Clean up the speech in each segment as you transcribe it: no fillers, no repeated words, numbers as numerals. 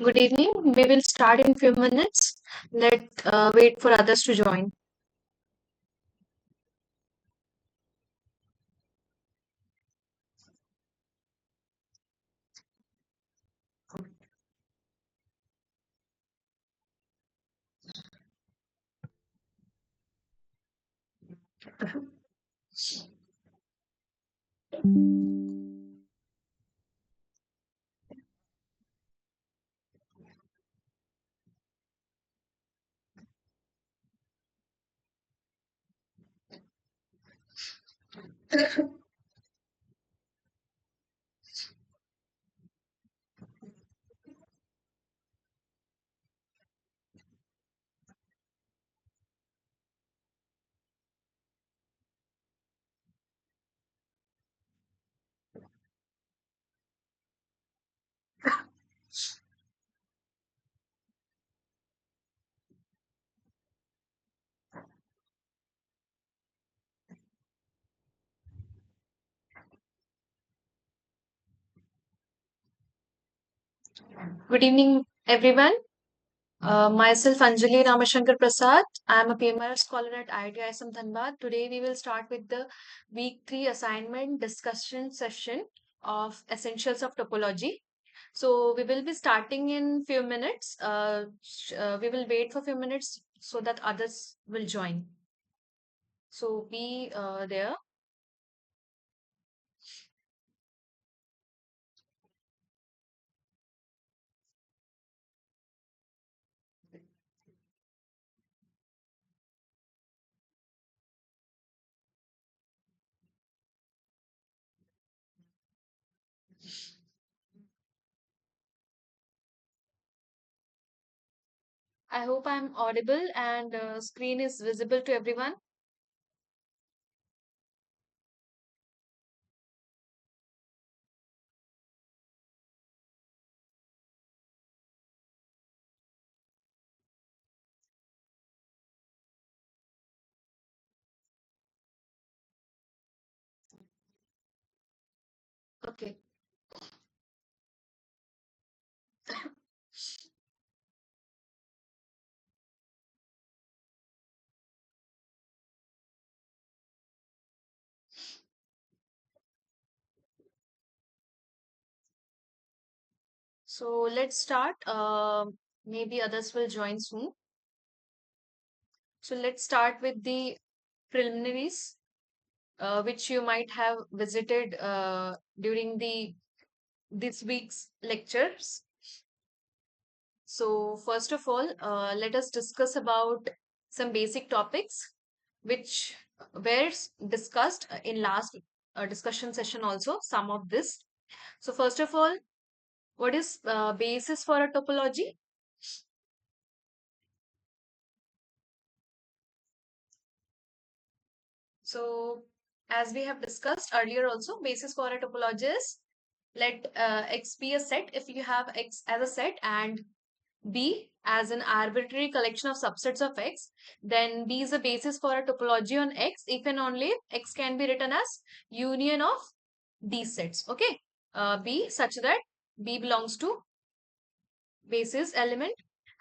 Good evening. We will start in few minutes. Let wait for others to join. Good evening, everyone. Myself Anjali Ramashankar Prasad. I am a PMR scholar at IIT ISM Dhanbad. Today we will start with the week 3 assignment discussion session of essentials of topology. So we will be starting in few minutes. We will wait for few minutes so that others will join. So be there. I hope I'm audible and screen is visible to everyone. Okay. So let's start. Maybe others will join soon. So let's start with the preliminaries, which you might have visited during the this week's lectures. So first of all, let us discuss about some basic topics which were discussed in last discussion session also. Some of this. So first of all, what is basis for a topology? So, as we have discussed earlier also, basis for a topology is let X be a set if you have X as a set and B as an arbitrary collection of subsets of X, then B is a basis for a topology on X if and only if X can be written as union of these sets. Okay. B such that B belongs to basis element,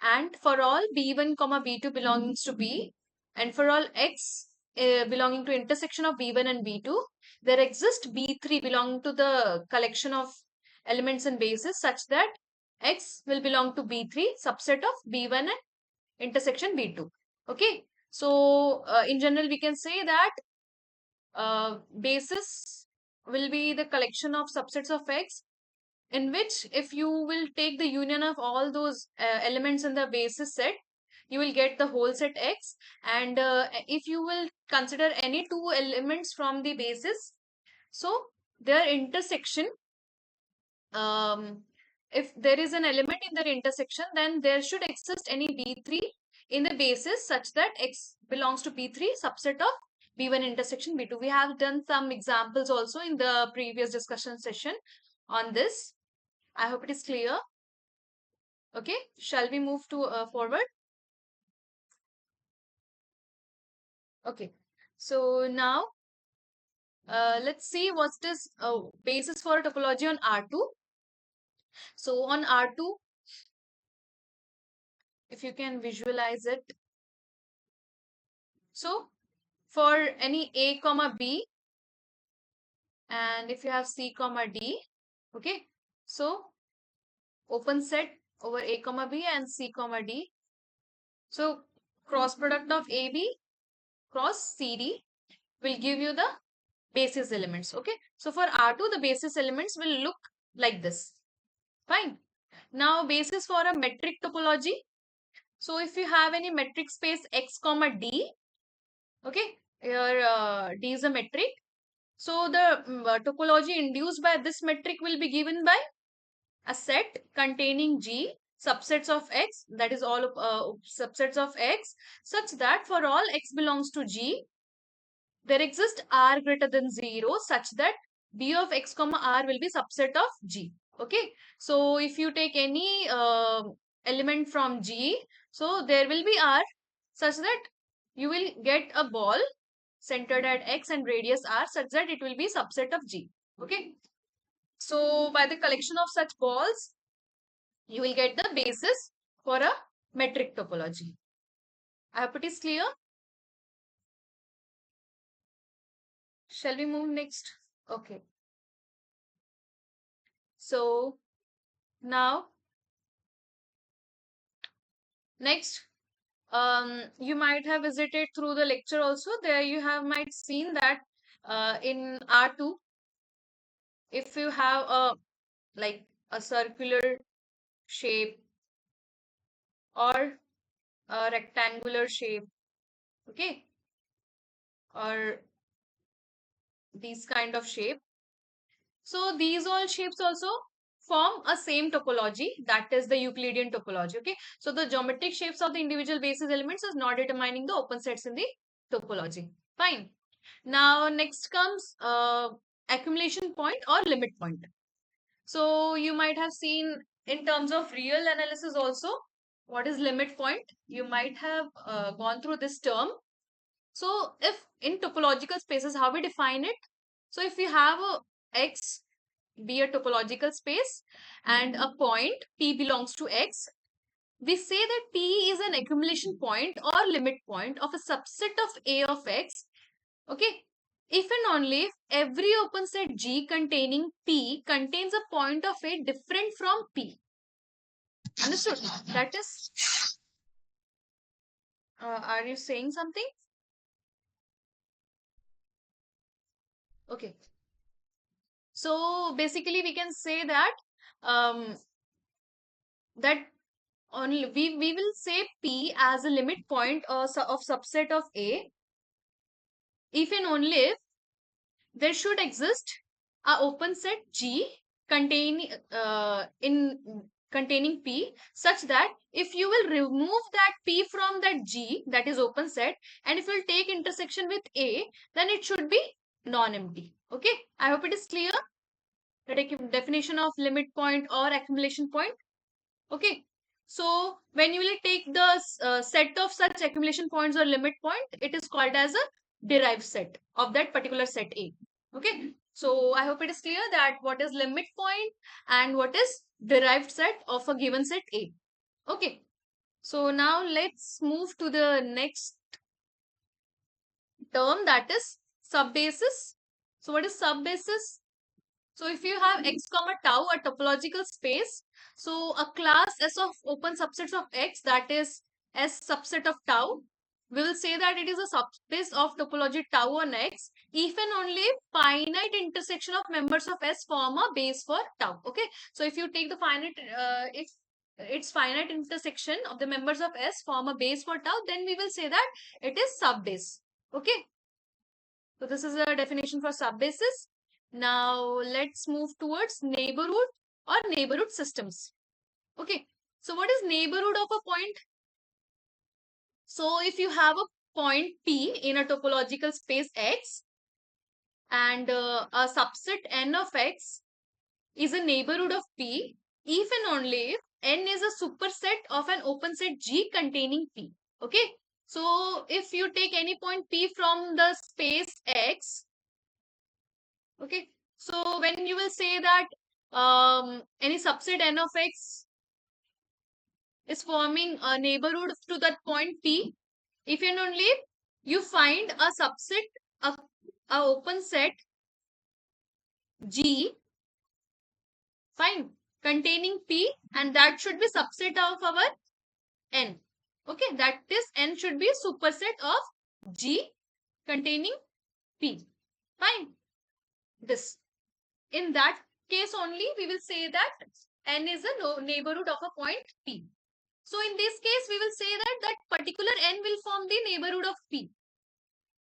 and for all b1 comma b2 belongs to b, and for all x belonging to intersection of b1 and b2, there exists b3 belonging to the collection of elements and bases such that x will belong to b3 subset of b1 and intersection b2. Okay, so in general we can say that basis will be the collection of subsets of x, in which if you will take the union of all those elements in the basis set, you will get the whole set X. And if you will consider any two elements from the basis, so their intersection, um, if there is an element in their intersection, then there should exist any B3 in the basis such that X belongs to B3 subset of B1 intersection B2. We have done some examples also in the previous discussion session on this. I hope it is clear. Okay, shall we move to forward? Okay, so now let's see what's this basis for topology on R2. So on R2, if you can visualize it. So for any A comma B, and if you have C comma D, okay, so open set over A comma B and C comma D. So cross product of AB cross CD will give you the basis elements. Okay, so for R2 the basis elements will look like this. Fine. Now basis for a metric topology. So if you have any metric space X comma D, okay, here D is a metric. So the topology induced by this metric will be given by a set containing G subsets of X, that is all subsets of X, such that for all X belongs to G, there exists R greater than 0 such that B of X comma R will be subset of G. Okay. So if you take any element from G, so there will be R such that you will get a ball centered at X and radius R such that it will be subset of G. Okay. So by the collection of such balls, you will get the basis for a metric topology. I hope it is clear. Shall we move next? Okay. So now, next, you might have visited through the lecture also. There you have might seen that in R2, if you have a like a circular shape or a rectangular shape, okay, or these kind of shape. So these all shapes also form a same topology, that is the Euclidean topology. Okay, so the geometric shapes of the individual basis elements is not determining the open sets in the topology. Fine. Now next comes accumulation point or limit point. So you might have seen in terms of real analysis also what is limit point. You might have gone through this term. So if in topological spaces, how we define it? So if you have a X be a topological space and a point P belongs to X, we say that P is an accumulation point or limit point of a subset of A of X. Okay. If and only if every open set G containing P contains a point of A different from P. Understood? That is, are you saying something? Okay. So basically we can say that um, that only we will say P as a limit point of subset of A if and only if there should exist a open set G containing containing P such that if you will remove that P from that G, that is open set, and if you will take intersection with A, then it should be non-empty. Okay, I hope it is clear. The definition of limit point or accumulation point. Okay, so when you will take the set of such accumulation points or limit point, it is called as a derived set of that particular set A. Okay, so I hope it is clear that what is limit point and what is derived set of a given set A. Okay, so now let's move to the next term, that is subbasis. So what is subbasis? So if you have X comma tau, a topological space, so a class S of open subsets of X, that is S subset of tau, we will say that it is a subspace of topology tau on X if and only finite intersection of members of S form a base for tau. Okay, so if you take the finite, if its finite intersection of the members of S form a base for tau, then we will say that it is subbase. Okay, so this is a definition for subbasis. Now let's move towards neighborhood or neighborhood systems. Okay, so what is neighborhood of a point? So if you have a point P in a topological space X and a subset N of X is a neighborhood of P if and only if N is a superset of an open set G containing P. Okay, so if you take any point P from the space X, okay, so when you will say that any subset N of X is forming a neighborhood to that point P, if and only if you find a subset, a open set G, fine, containing P, and that should be subset of our N. Okay, that is N should be a superset of G containing P. Fine. This. In that case only, we will say that N is a neighborhood of a point P. So in this case, we will say that that particular N will form the neighborhood of P.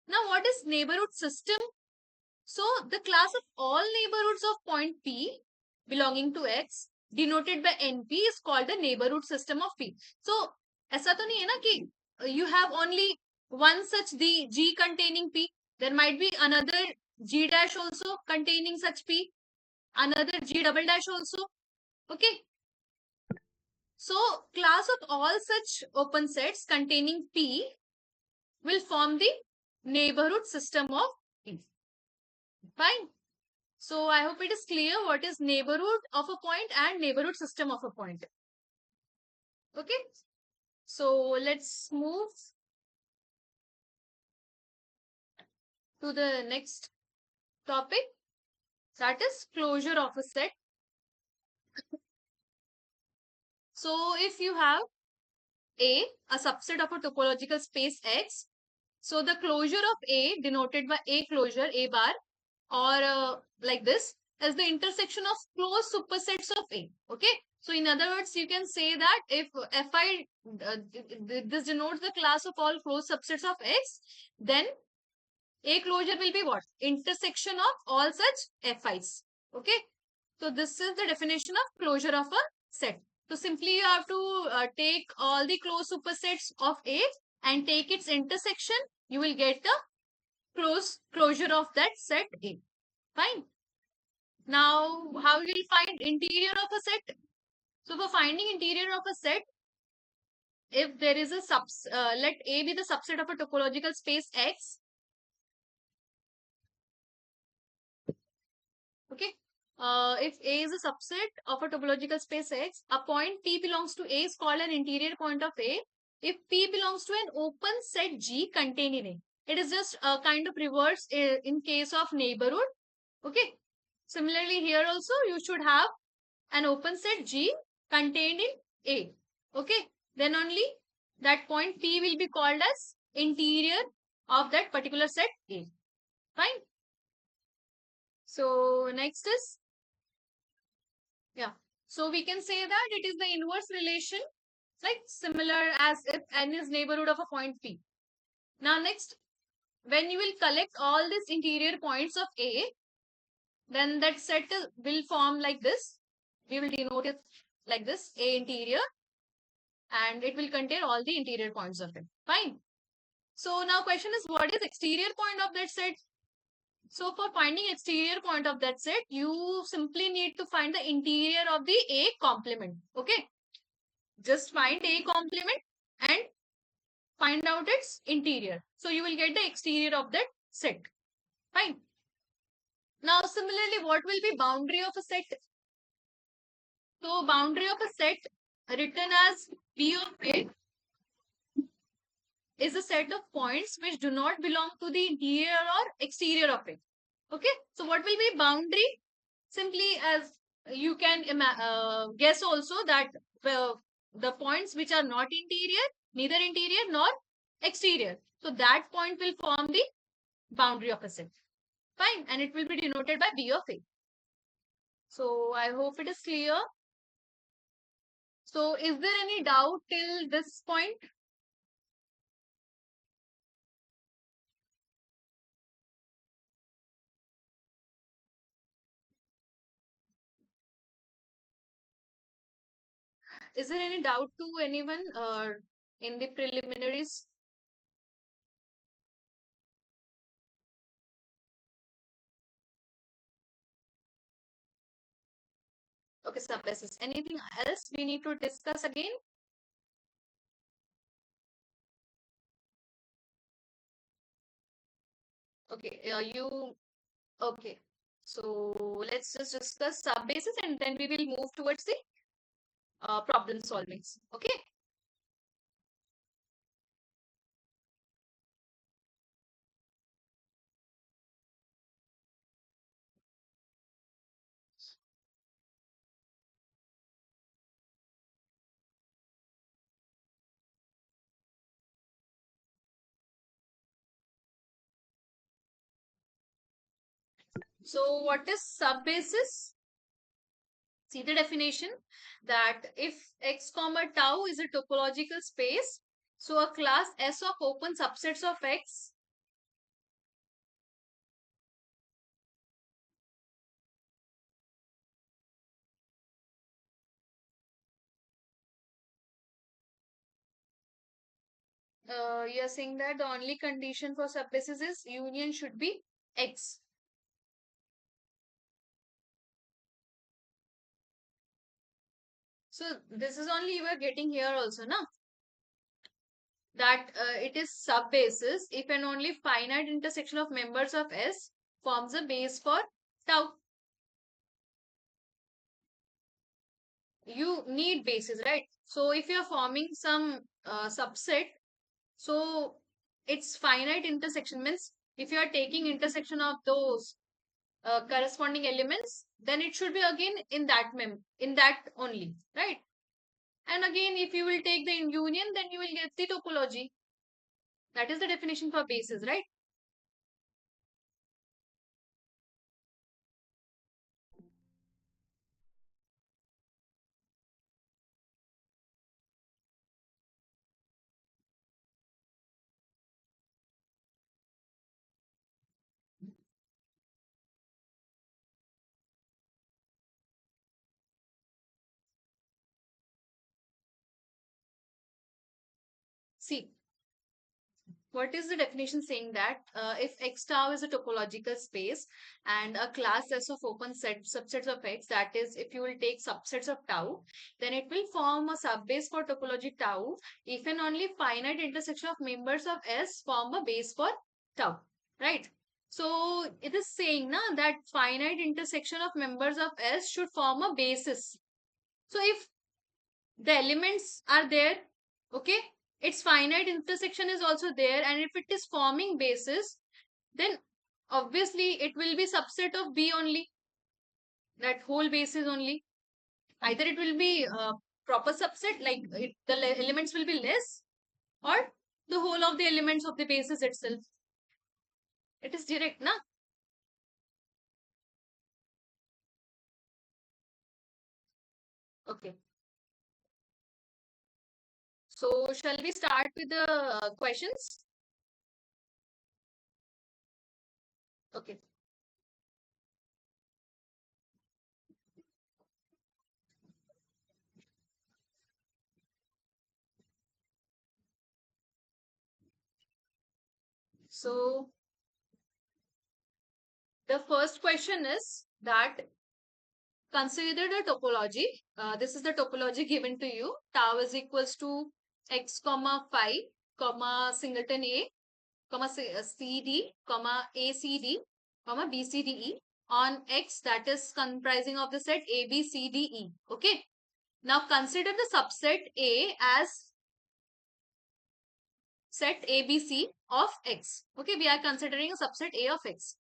Now, what is neighborhood system? So the class of all neighborhoods of point P belonging to X denoted by NP is called the neighborhood system of P. So ऐसा तो नहीं है ना कि you have only one such the G containing P. There might be another G dash also containing such P, another G double dash also. Okay. So class of all such open sets containing P will form the neighborhood system of P. Fine. So I hope it is clear what is neighborhood of a point and neighborhood system of a point. Okay. So let's move to the next topic, that is closure of a set. So if you have A, a subset of a topological space X, so the closure of A denoted by A closure, A bar, or like this, as the intersection of closed supersets of A. Okay. So in other words, you can say that if Fi, this denotes the class of all closed subsets of X, then A closure will be what? Intersection of all such Fi's. Okay. So this is the definition of closure of a set. So simply you have to take all the closed supersets of A and take its intersection. You will get the closure of that set A. Fine. Now, how will you find interior of a set? So for finding interior of a set, if there is a let A be the subset of a topological space X. Okay. If A is a subset of a topological space X, a point P belongs to A is called an interior point of A. If P belongs to an open set G contained in A, it is just a kind of reverse in case of neighborhood. Okay. Similarly, here also you should have an open set G contained in A. Okay. Then only that point P will be called as interior of that particular set A. Fine. So next is, yeah. So we can say that it is the inverse relation, like similar as if N is neighborhood of a point P. Now next, when you will collect all these interior points of A, then that set will form like this. We will denote it like this, A interior, and it will contain all the interior points of it. Fine. So now question is, what is exterior point of that set? So for finding exterior point of that set, you simply need to find the interior of the A complement. Okay. Just find A complement and find out its interior. So you will get the exterior of that set. Fine. Now similarly, what will be boundary of a set? So boundary of a set written as B of A is a set of points which do not belong to the interior or exterior of it. Okay. So what will be boundary? Simply as you can guess also that the points which are not interior, neither interior nor exterior. So that point will form the boundary of a set. Fine. And it will be denoted by B of A. So I hope it is clear. So is there any doubt till this point? Is there any doubt to anyone in the preliminaries? Okay, subbasis. Anything else we need to discuss again? Okay, okay. So let's just discuss subbasis and then we will move towards the problem solving. Okay. So what is subbasis? See the definition that if x comma tau is a topological space, so a class S of open subsets of x you are saying that the only condition for subbasis is union should be X. So this is only you are getting here also, na? That it is subbasis if and only finite intersection of members of S forms a base for tau. You need bases, right? So if you are forming some subset, so it's finite intersection means if you are taking intersection of those corresponding elements, then it should be again in that in that only, right? And again, if you will take the union, then you will get the topology. That is the definition for basis, right? See, what is the definition saying that if X tau is a topological space and a class S of open subsets of X, that is, if you will take subsets of tau, then it will form a subbase for topology tau if and only finite intersection of members of S form a base for tau, right? So it is saying na, that finite intersection of members of S should form a basis. So if the elements are there, okay, its finite intersection is also there, and if it is forming basis, then obviously it will be subset of B only, that whole basis only. Either it will be a proper subset, like the elements will be less, or the whole of the elements of the basis itself. It is direct, na? Okay. So shall we start with the questions? Okay. So the first question is that consider the topology. This is the topology given to you. Tau is equals to x comma phi comma singleton a comma cd comma acd comma bcde on x, that is comprising of the set a b c d e. Okay. Now consider the subset A as set ABC of x. Okay, we are considering a subset A of x.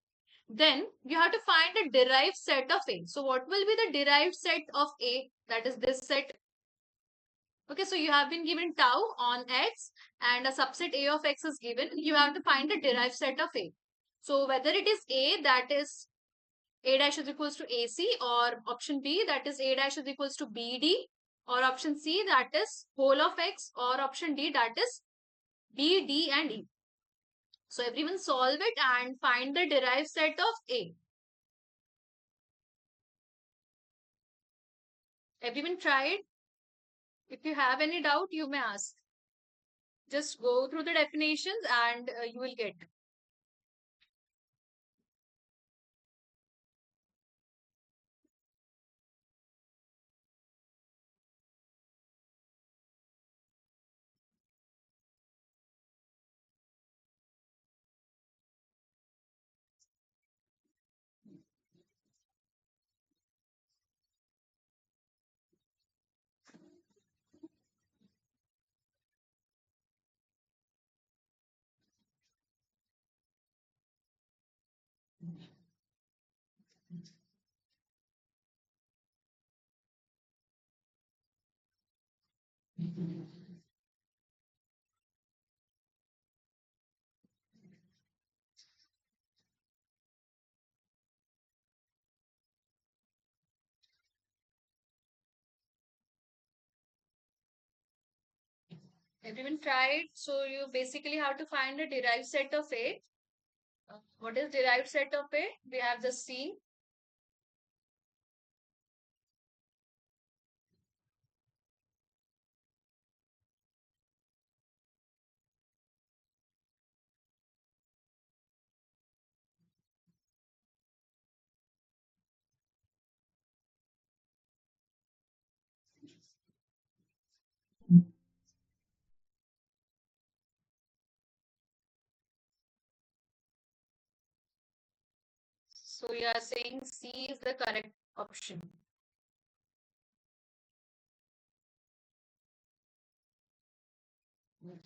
Then you have to find a derived set of A. So what will be the derived set of A? That is this set. Okay, so you have been given tau on x and a subset A of x is given. You have to find the derived set of A. So whether it is A, that is A dash is equals to AC, or option B, that is A dash is equals to BD, or option C, that is whole of x, or option D, that is B, D and E. So everyone solve it and find the derived set of A. Everyone try it. If you have any doubt, you may ask. Just go through the definitions and you will get. Everyone tried. So you basically have to find a derived set of A. What is derived set of A? We have just seen. So you are saying C is the correct option.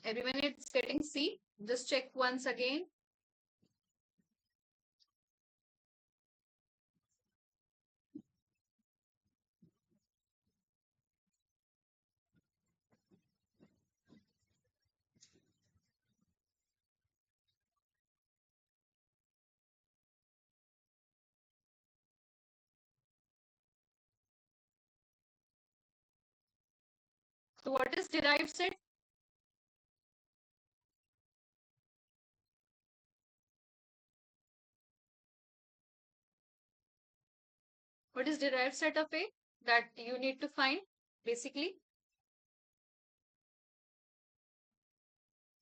Everyone is getting C. Just check once again. So what is derived set? What is derived set of A that you need to find? Basically,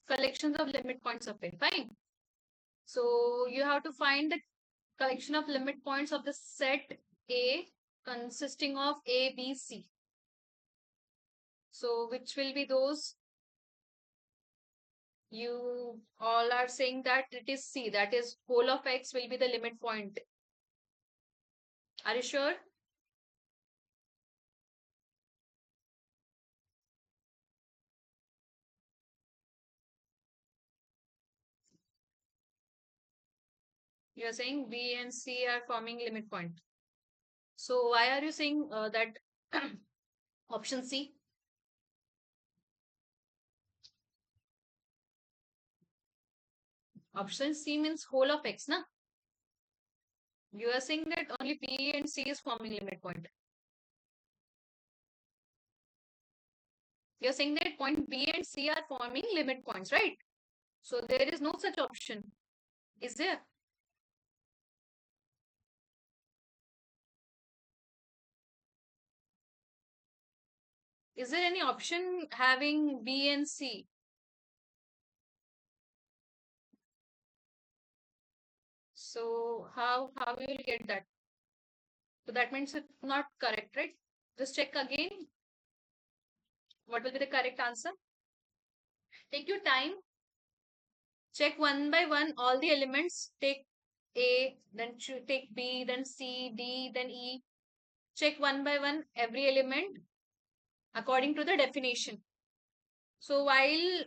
collections of limit points of A. Fine. So you have to find the collection of limit points of the set A consisting of A, B, C. So which will be those? You all are saying that it is C. That is whole of X will be the limit point. Are you sure? You are saying B and C are forming limit point. So why are you saying that option C? Option C means whole of X, na? You are saying that only B and C is forming limit point. You're saying that point B and C are forming limit points, right? So there is no such option. Is there? Is there any option having B and C? So how you will get that? So that means it's not correct, right? Just check again. What will be the correct answer? Take your time. Check one by one all the elements. Take A, then take B, then C, D, then E. Check one by one every element according to the definition. So while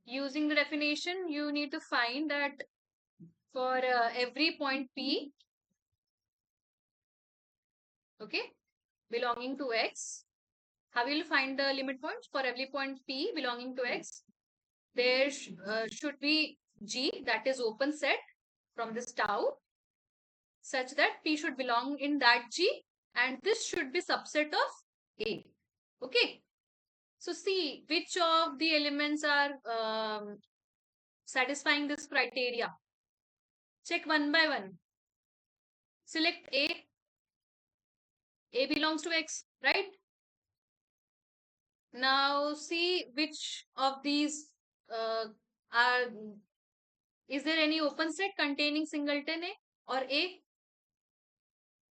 using the definition, you need to find that for every point P, okay, belonging to X, how will you find the limit points for every point P belonging to X? There should be G, that is open set from this tau, such that P should belong in that G, and this should be subset of A. Okay. So see which of the elements are satisfying this criteria. Check one by one. Select A. A belongs to X, right? Now see which of these are, is there any open set containing singleton A or A?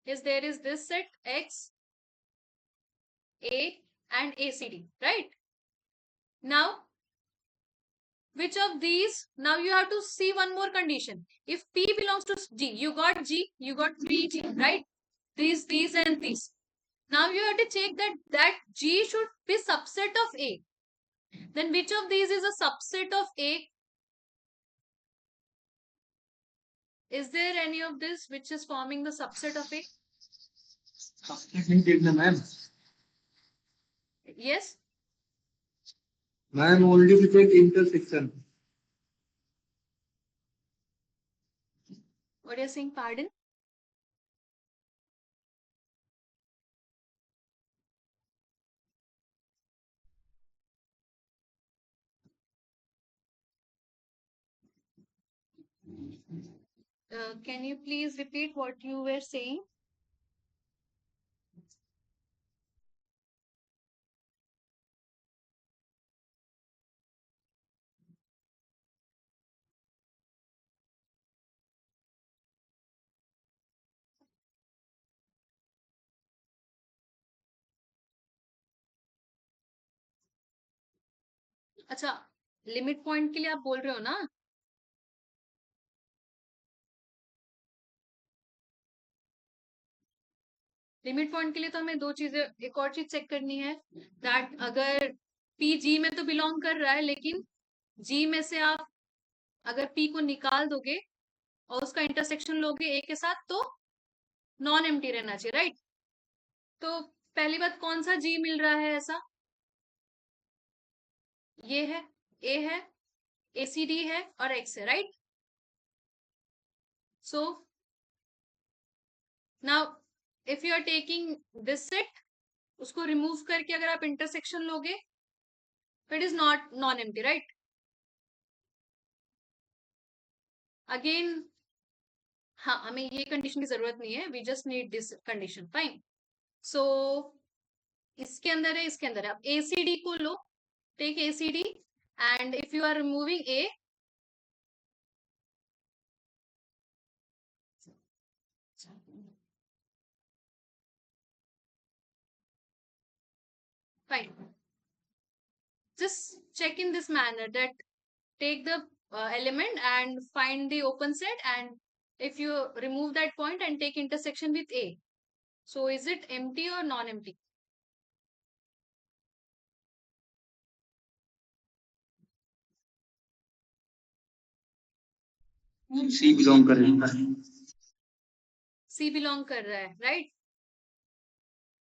Yes, there is this set X, A and ACD, right? Now, which of these, now you have to see one more condition. If P belongs to G, you got G, you got G, right? These and these. Now you have to check that G should be subset of A. Then which of these is a subset of A? Is there any of this which is forming the subset of A? Yes? Ma'am, only because intersection. What are you saying? Pardon? Can you please repeat what you were saying? अच्छा, limit point के लिए आप बोल रहे हो ना? Limit point के लिए तो हमें दो चीजें, एक और चीज चेक करनी है, दैट अगर पी जी में तो बिलोंग कर रहा है, लेकिन जी में से आप अगर पी को निकाल दोगे और उसका इंटरसेक्शन लोगे ए के साथ, तो नॉन एम्प्टी रहना चाहिए, राइट? तो पहली बात, कौन सा जी मिल रहा है ऐसा? ये है, ए है, एसीडी है और एक्स है, right? So now if you are taking this set, उसको रिमूव करके अगर आप इंटरसेक्शन लोगे तो it is not non empty, right? Again, हाँ, हमें ये कंडीशन की जरूरत नहीं है, we just need this condition, fine. So इसके अंदर है, इसके अंदर है, आप एसीडी को लो, take ACD, and if you are removing A, fine, just check in this manner that take the element and find the open set, and if you remove that point and take intersection with a, so is it empty or non-empty? C belong करेगा। c belong कर रहा है, right?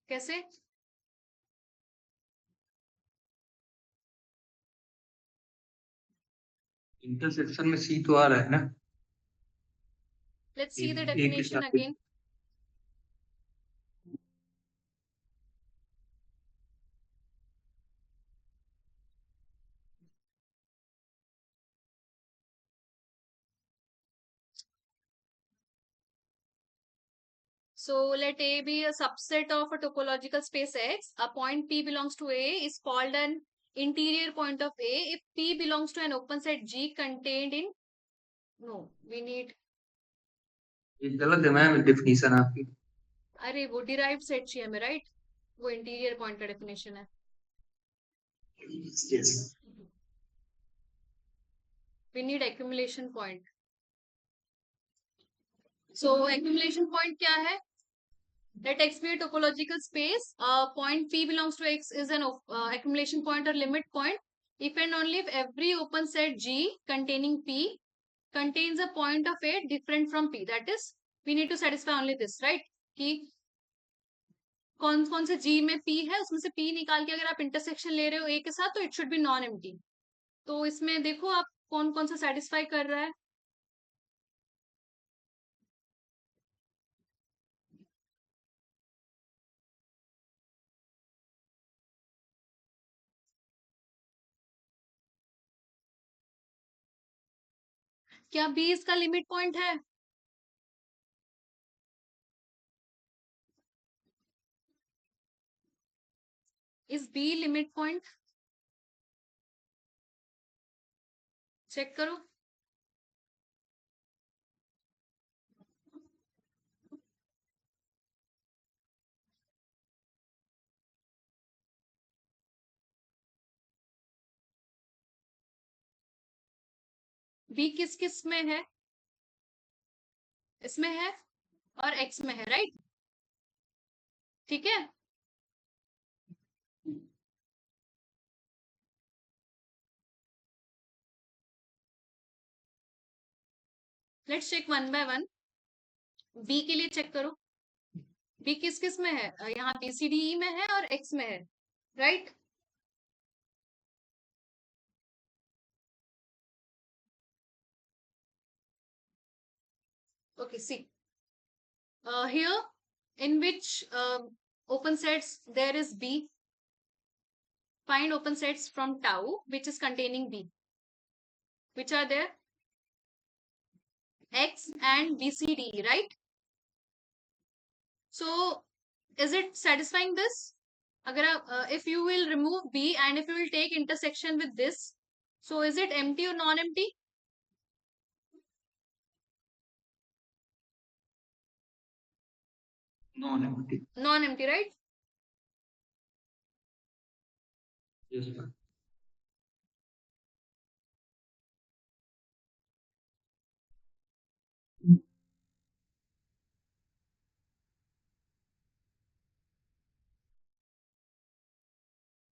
कैसे? Intersection में सी तो आ रहा है ना। Let's see the एक के definition साथ। again. So let A be a subset of a topological space X. A point P belongs to A is called an interior point of A if P belongs to an open set G contained in, no, we need, ये गलत है ma'am definition आपकी। अरे वो derived set चाहिए हमें, right? वो interior point का डेफिनेशन है। Yes. We need accumulation point. So accumulation point क्या है? Let X be a topological space. Point P belongs to X is an accumulation point or limit point if and only if every open set G containing P contains a point of A different from P. That is, we need to satisfy only this, right? कि कौन कौन से G में P है, उसमें से P निकाल के अगर आप इंटरसेक्शन ले रहे हो A के साथ, तो it should be non empty. तो इसमें देखो आप कौन कौन सा सेटिस्फाई कर रहा है। क्या बी इसका लिमिट पॉइंट है? Is b limit point? Check करो। बी किस किस में है? इसमें है और एक्स में है, राइट? ठीक है। Let's check one by one. B के लिए चेक करो, बी किस किस में है? यहाँ बी सी डी ई में है और एक्स में है, right? Okay, see here in which open sets there is B, find open sets from tau which is containing B, which are there? X and BCD, right? So is it satisfying this? If you will remove B and if you will take intersection with this, so is it empty or non-empty? Non-empty. Non-empty, right? Yes, ma'am.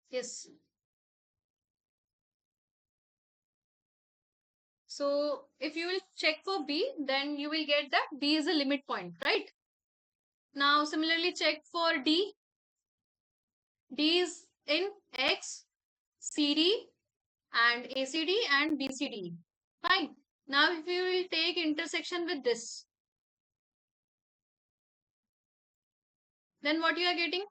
Yes. So if you will check for B, then you will get that B is a limit point, right? Now similarly check for D. D is in X, CD and ACD and BCD. Fine. Now if you will take intersection with this, then what you are getting?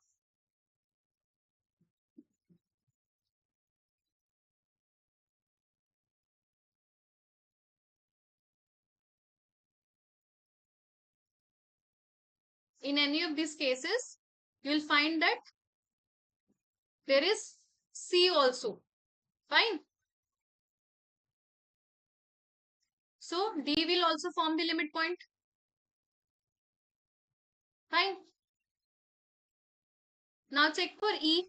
In any of these cases, you will find that there is C also. Fine. So D will also form the limit point. Fine. Now check for E.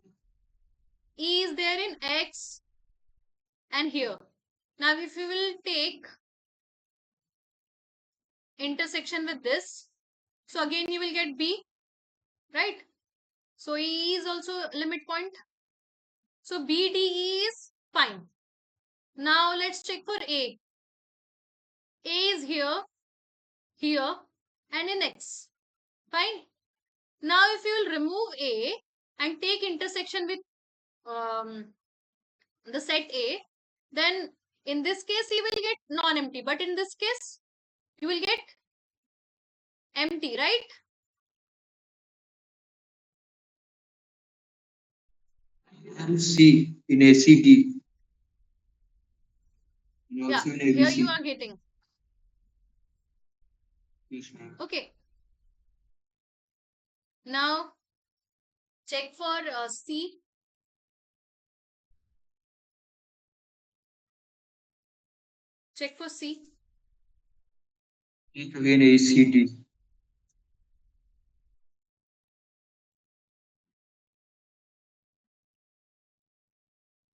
E is there in X and here. Now if you will take intersection with this, so again you will get B, right? So E is also limit point. So BDE is fine. Now let's check for A. A is here, here and in X. Fine. Now if you will remove A and take intersection with the set A, then in this case you will get non-empty, but in this case you will get empty, right? And C in ACD and Yeah, also in here you ABC. are getting. Yes, ma'am. Okay. Now check for C. Check for C. Take again ACD.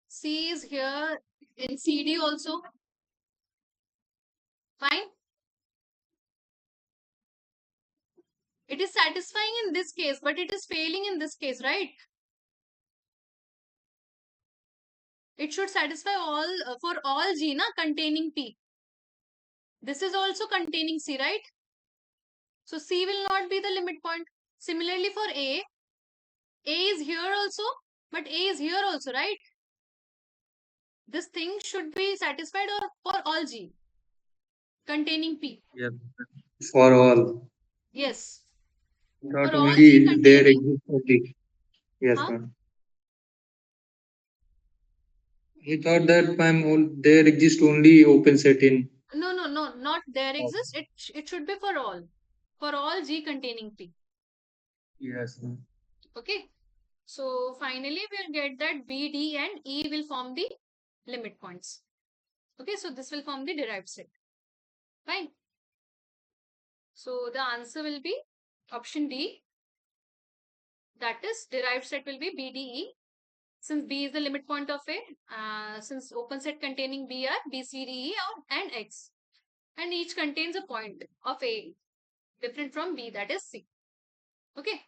C is here in CD also. Fine. It is satisfying in this case, but it is failing in this case, right? It should satisfy all for all G na containing P. This is also containing C, right? So C will not be the limit point. Similarly for A is here also, but A is here also, right? This thing should be satisfied or for all G containing P. Yep. For all. Yes. Not For all G only there containing, exists only. Yes, huh? ma'am. I thought that ma'am there exists only open set in. No, not there exists. It should be for all G containing P. Yes, ma'am. Okay. So finally, we'll get that B, D, and E will form the limit points. Okay, so this will form the derived set. Fine. So the answer will be option D. That is, derived set will be B, D, E. Since B is the limit point of A, since open set containing B are B, C, D, E, and X. And each contains a point of A different from B, that is C. Okay.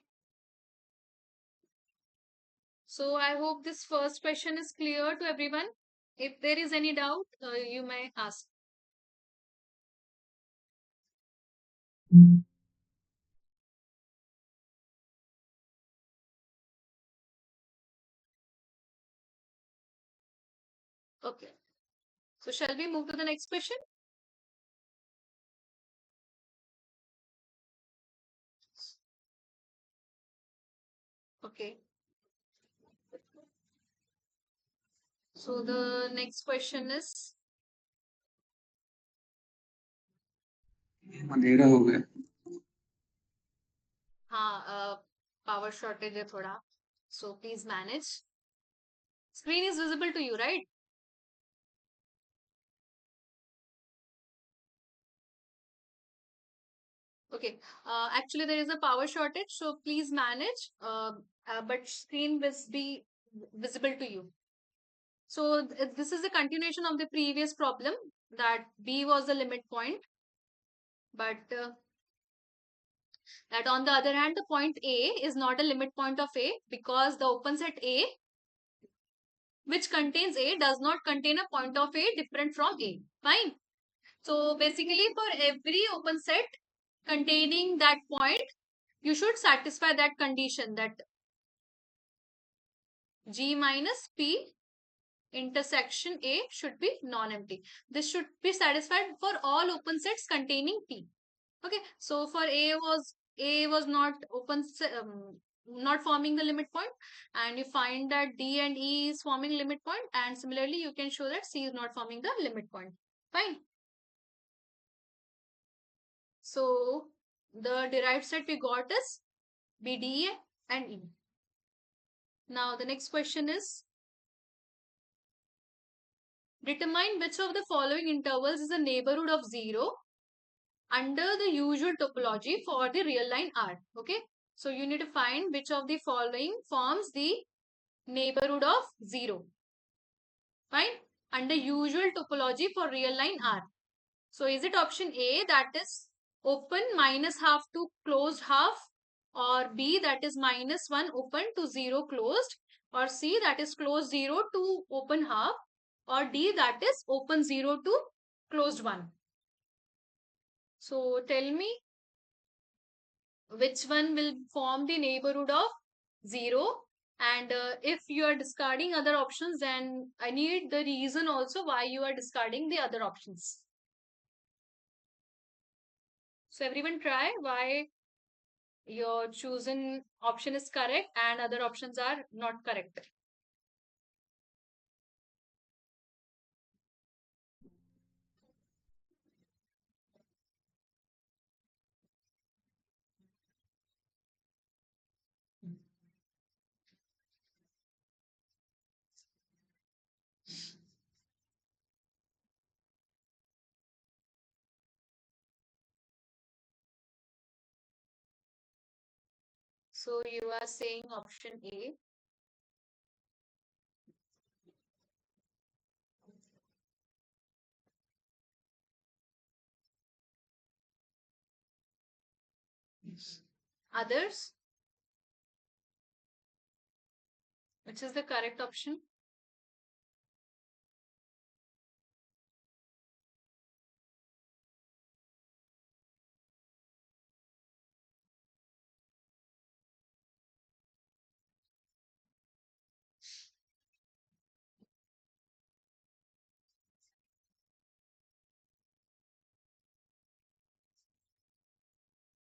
So I hope this first question is clear to everyone. If there is any doubt, you may ask. Okay. So shall we move to the next question? Okay. So the next question is, अंधेरा हो गया. हाँ, power shortage है थोड़ा, so please manage. Screen is visible to you, right? Okay. Actually, there is a power shortage, so please manage. But screen will be visible to you. So this is a continuation of the previous problem that B was the limit point, but that on the other hand, the point A is not a limit point of A because the open set A, which contains A, does not contain a point of A different from A. Fine. So basically, for every open set containing that point, you should satisfy that condition that G minus P intersection A should be non-empty. This should be satisfied for all open sets containing P. Okay, so for A was not not forming the limit point, and you find that D and E is forming limit point, and similarly you can show that C is not forming the limit point. Fine. So the derived set we got is B, D, A and E. Now the next question is, determine which of the following intervals is a neighborhood of 0 under the usual topology for the real line R. Okay. So you need to find which of the following forms the neighborhood of 0. Fine. Under usual topology for real line R. So is it option A, that is open minus half to closed half, or B, that is minus 1 open to 0 closed, or C, that is closed 0 to open half, or D, that is open 0 to closed 1. So tell me which one will form the neighborhood of 0, and if you are discarding other options, then I need the reason also why you are discarding the other options. So everyone try why your chosen option is correct and other options are not correct. So you are saying option A. Others, which is the correct option?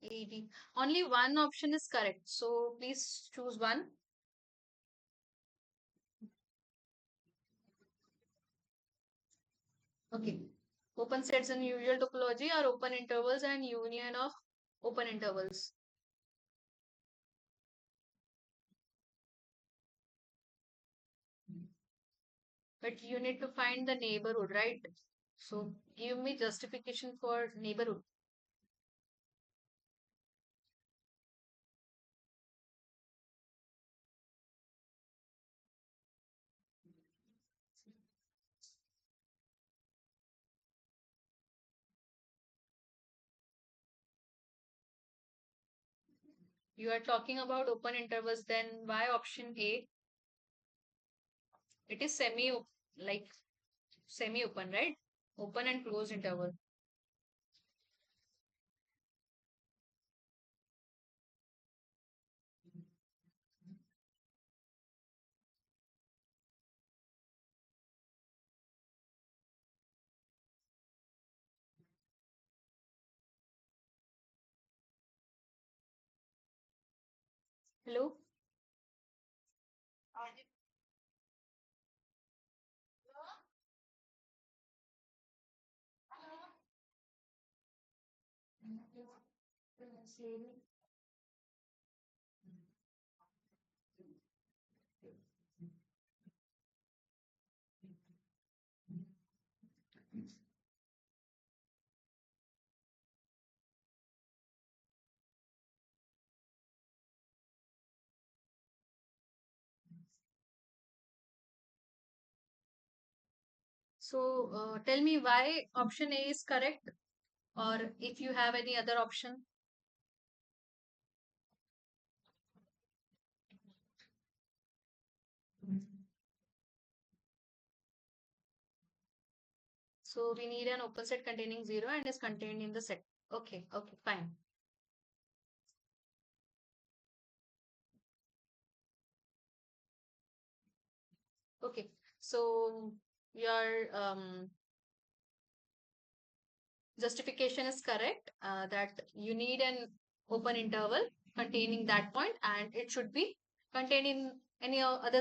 AD. Only one option is correct. So please choose one. Okay. Open sets in usual topology are open intervals and union of open intervals. But you need to find the neighborhood, right? So give me justification for neighborhood. You are talking about open intervals, then why option A? It is like semi open, right? Open and closed interval. Hello? So tell me why option A is correct, or if you have any other option. So we need an open set containing 0 and is contained in the set. Okay, okay, fine. Okay, so your justification is correct, that you need an open interval containing that point and it should be contained in any other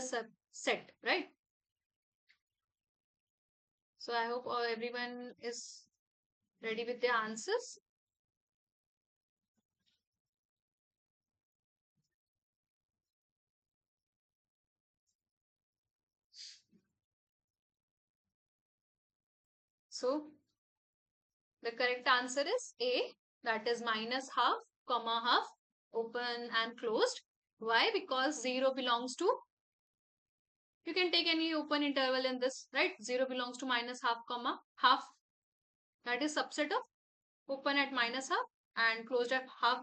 set, right? So I hope everyone is ready with their answers. So the correct answer is A, that is minus half, comma half, open and closed. Why? Because 0 belongs to, you can take any open interval in this, right? 0 belongs to minus half, comma half. That is subset of open at minus half and closed at half.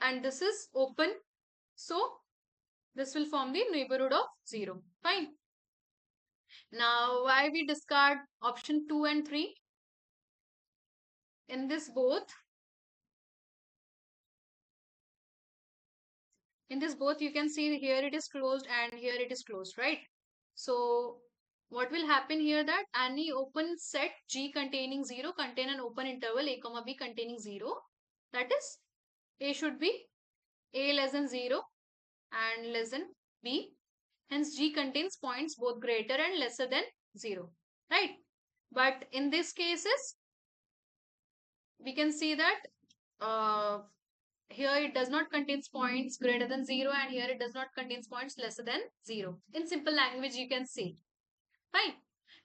And this is open. So this will form the neighborhood of 0. Fine. Now, why we discard option 2 and 3? In this both, you can see here it is closed and here it is closed, right? So what will happen here, that any open set G containing 0 contain an open interval a comma b containing 0. That is, a should be a less than 0 and less than b. Hence G contains points both greater and lesser than 0, right? But in these cases, we can see that uh, here it does not contain points greater than 0 and here it does not contain points lesser than 0. In simple language, you can see. Fine.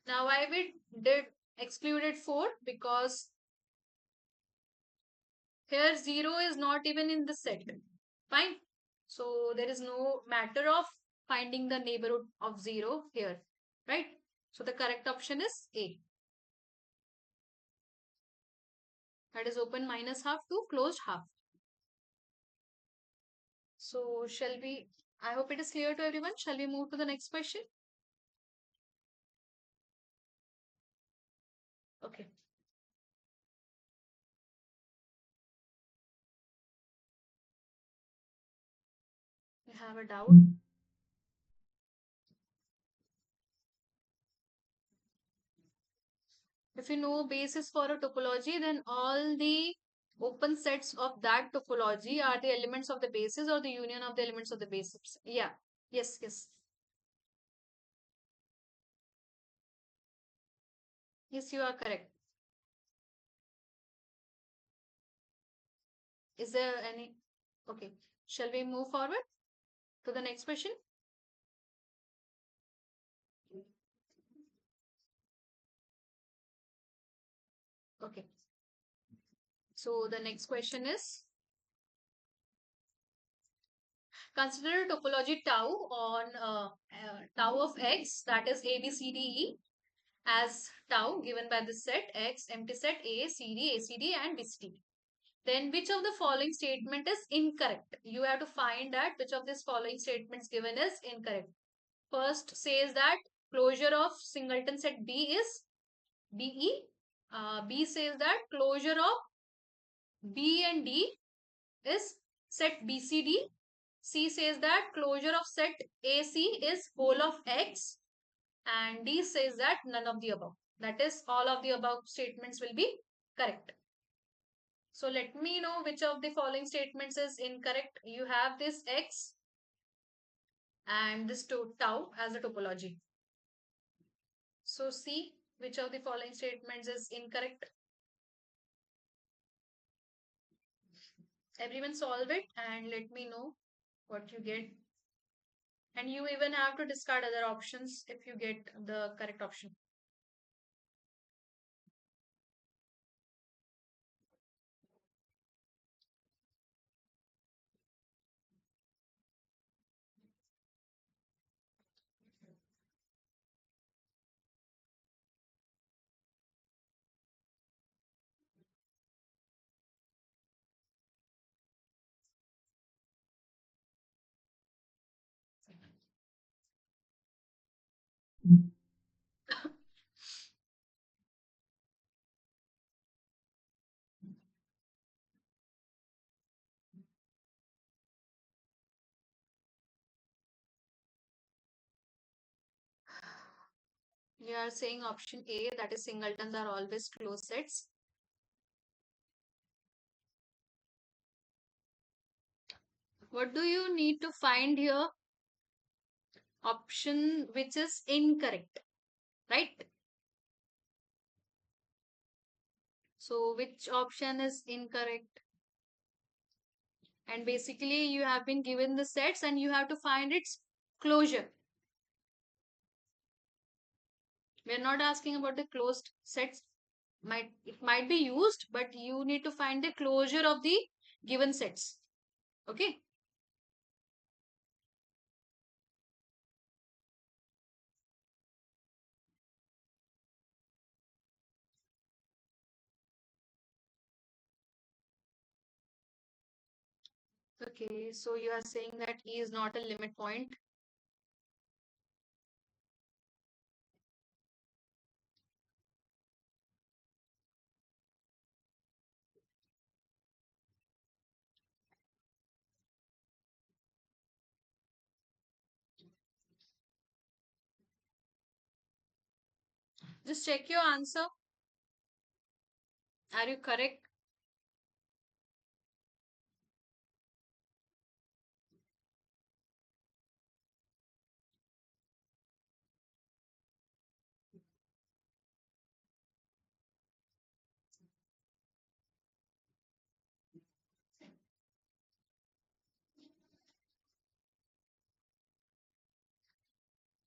Now why we did excluded 4? Because here 0 is not even in the set. Fine. So there is no matter of finding the neighborhood of 0 here. Right. So the correct option is A. That is open minus half to closed half. So shall we, I hope it is clear to everyone. Shall we move to the next question? Okay. You have a doubt? If you know basis for a topology, then all the open sets of that topology are the elements of the basis or the union of the elements of the basis. Yeah. Yes, yes. Yes, you are correct. Is there any? Okay. Shall we move forward to the next question? Okay. So the next question is, consider topology tau on tau of x, that is A, B, C, D, E, as tau given by the set X, empty set A, C, D, A, C, D, and B, C, D. Then which of the following statement is incorrect? You have to find that which of these following statements given is incorrect. First says that closure of singleton set B is BE. B says that closure of B and D is set BCD. C says that closure of set AC is whole of X. And D says that none of the above. That is, all of the above statements will be correct. So let me know which of the following statements is incorrect. You have this X and this tau as a topology. So see which of the following statements is incorrect. Everyone solve it and let me know what you get. And you even have to discard other options if you get the correct option. You are saying option A, that is singletons are always closed sets. What do you need to find here? Option which is incorrect, right? So which option is incorrect? And basically you have been given the sets and you have to find its closure. We're not asking about the closed sets. It might be used, but you need to find the closure of the given sets. Okay. Okay. So you are saying that E is not a limit point. Just check your answer. Are you correct?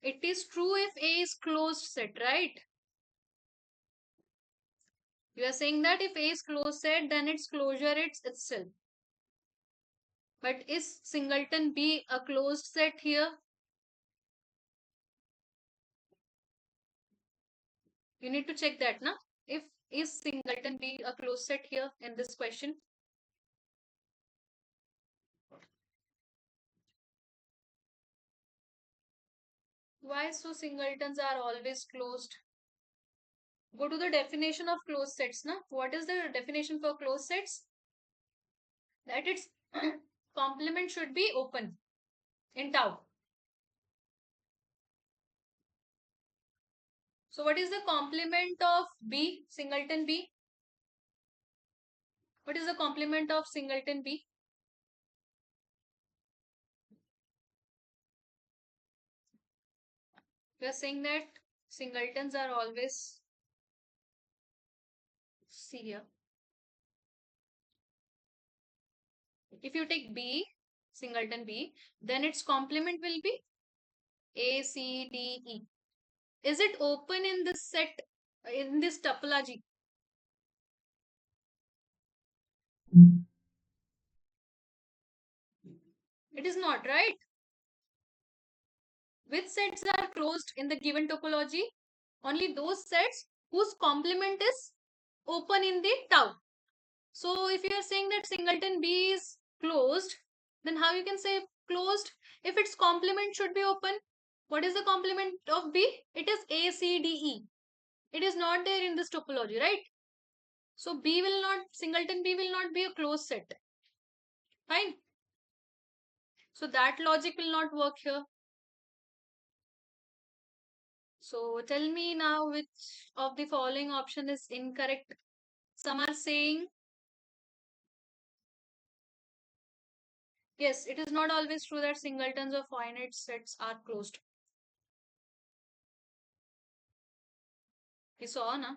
It is true if A is closed set, right? You are saying that if A is closed set, then its closure is itself. But is singleton B a closed set here? You need to check that, na? If is singleton B a closed set here in this question? Why so singletons are always closed? Go to the definition of closed sets, na? What is the definition for closed sets? That its complement should be open in tau. So what is the complement of B, singleton B? What is the complement of singleton B? We are saying that singletons are always, see here. If you take B, singleton B, then its complement will be A, C, D, E. Is it open in this set, in this topology? It is not, right? Which sets are closed in the given topology? Only those sets whose complement is open in the tau. So if you are saying that singleton B is closed, then how you can say closed if its complement should be open? What is the complement of B? It is A, C, D, E. It is not there in this topology, right? So B will not, singleton B will not be a closed set. Fine. So that logic will not work here. So tell me now which of the following option is incorrect. Some are saying, yes, it is not always true that singletons or finite sets are closed. You saw, na?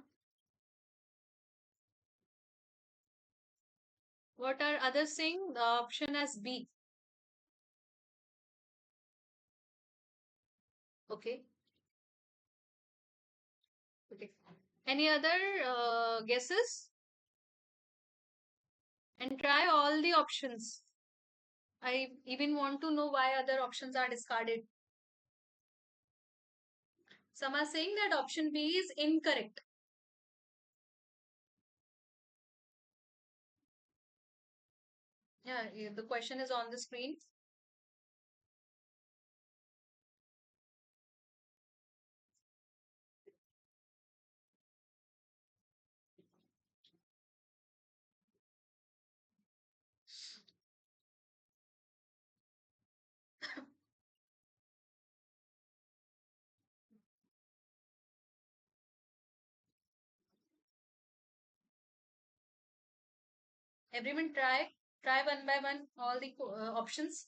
What are others saying? The option as B. Okay. Okay. Any other guesses? And try all the options. I even want to know why other options are discarded. Some are saying that option B is incorrect. Yeah, the question is on the screen. Everyone try one by one all the options.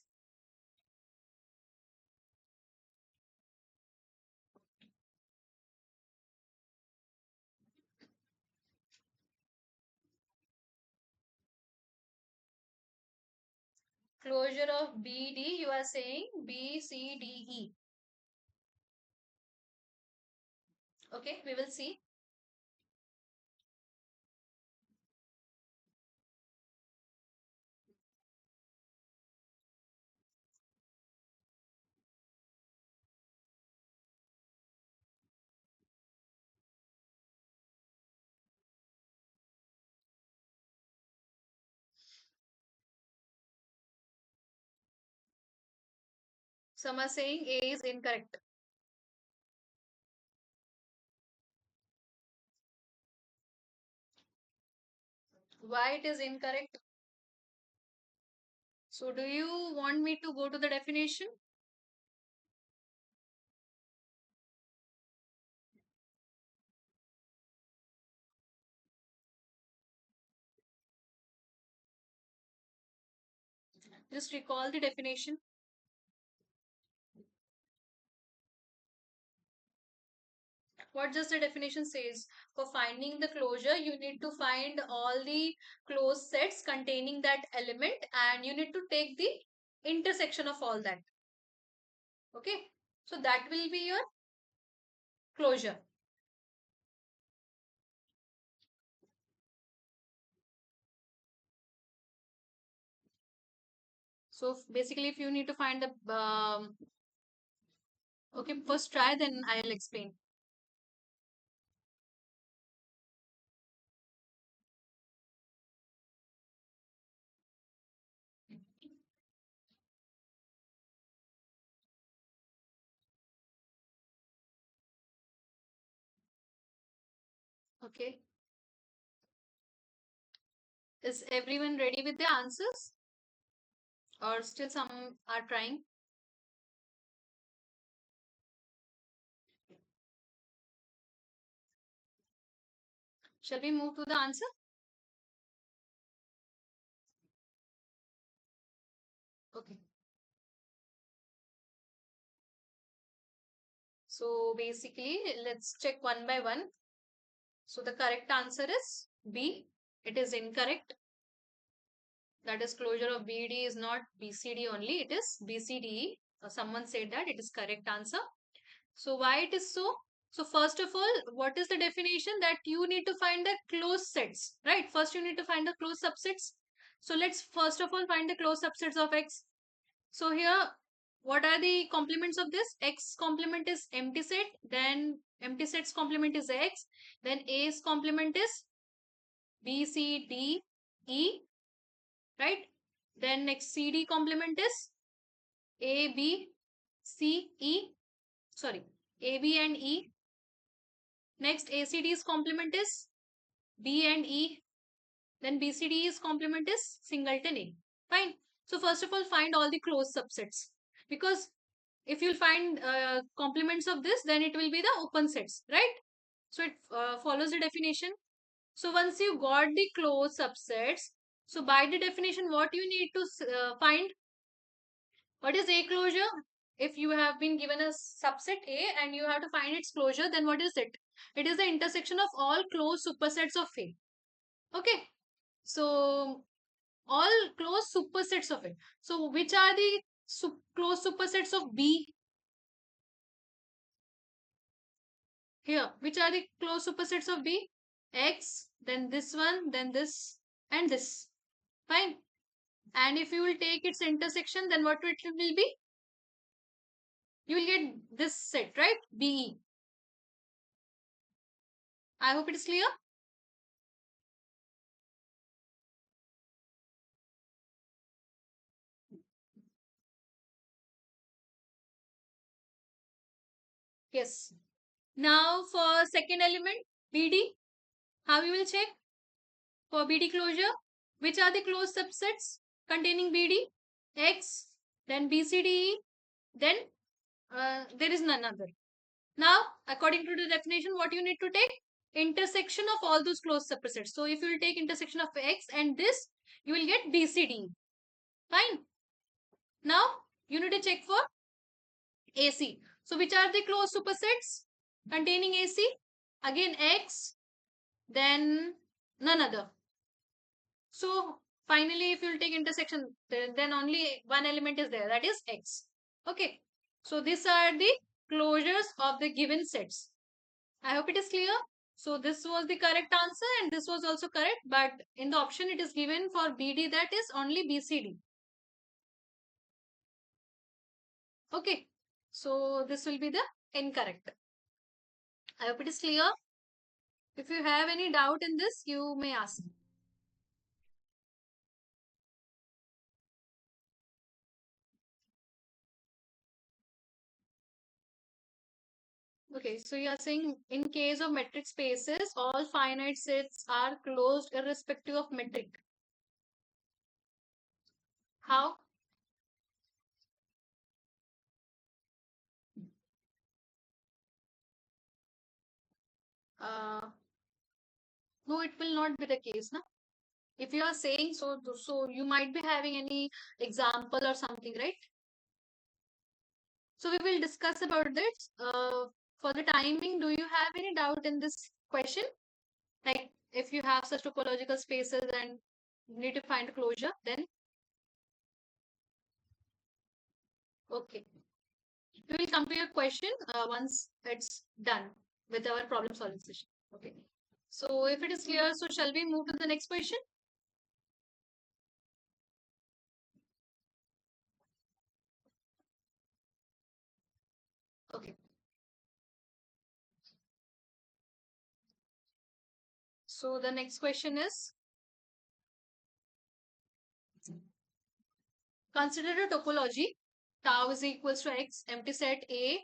Closure of B, D, you are saying B, C, D, E. Okay, we will see. Some are saying A is incorrect. Why it is incorrect? So do you want me to go to the definition? Just recall the definition. What does the definition says? For finding the closure, you need to find all the closed sets containing that element and you need to take the intersection of all that. Okay. So that will be your closure. So basically, if you need to find the okay, first try, then I'll explain. Okay. Is everyone ready with the answers? Or still some are trying? Shall we move to the answer? Okay. So basically, let's check one by one. So the correct answer is B. It is incorrect. That is closure of BD is not BCD only. It is BCDE. Someone said that it is correct answer. So why it is so? So first of all, what is the definition? That you need to find the closed sets, right? First you need to find the closed subsets. So let's first of all find the closed subsets of X. So here, what are the complements of this? X complement is empty set, then empty set's complement is X, then A's complement is B, C, D, E, right? Then next CD complement is A, B, C, E, sorry, A, B and E. Next ACD's complement is B and E. Then BCD's complement is singleton A. Fine. So first of all, find all the closed subsets. Because if you'll find complements of this, then it will be the open sets, right? So it follows the definition. So once you got the closed subsets, so by the definition, what you need to find? What is A closure? If you have been given a subset A and you have to find its closure, then what is it? It is the intersection of all closed supersets of A. Okay. So all closed supersets of it. So which are the closed supersets of B? Here, which are the closed supersets of B? X, then this one, then this, and this. Fine. And if you will take its intersection, then what it will be? You will get this set, right? BE. I hope it is clear. Yes. Now for second element, BD, how you will check? For BD closure, which are the closed subsets containing BD? X, then BCDE, then there is none other. Now, according to the definition, what you need to take? Intersection of all those closed subsets. So, if you will take intersection of X and this, you will get BCD. Fine. Now, you need to check for AC. So, which are the closed supersets containing AC? Again, X, then none other. So, finally, if you will take intersection, then only one element is there, that is X. Okay. So, these are the closures of the given sets. I hope it is clear. So this was the correct answer and this was also correct, but in the option it is given for BD, that is only BCD. Okay. So this will be the incorrect. I hope it is clear. If you have any doubt in this, you may ask. Okay, so you are saying in case of metric spaces, all finite sets are closed irrespective of metric. How? Uh, no, it will not be the case, na? If you are saying so, so you might be having any example or something, right? So we will discuss about this. For the timing, do you have any doubt in this question? Like if you have such topological spaces and need to find a closure, then okay. We will come to your question once it's done with our problem solving session. Okay. So if it is clear, so shall we move to the next question? Okay. So the next question is, consider a topology. Tau is equals to X, empty set A,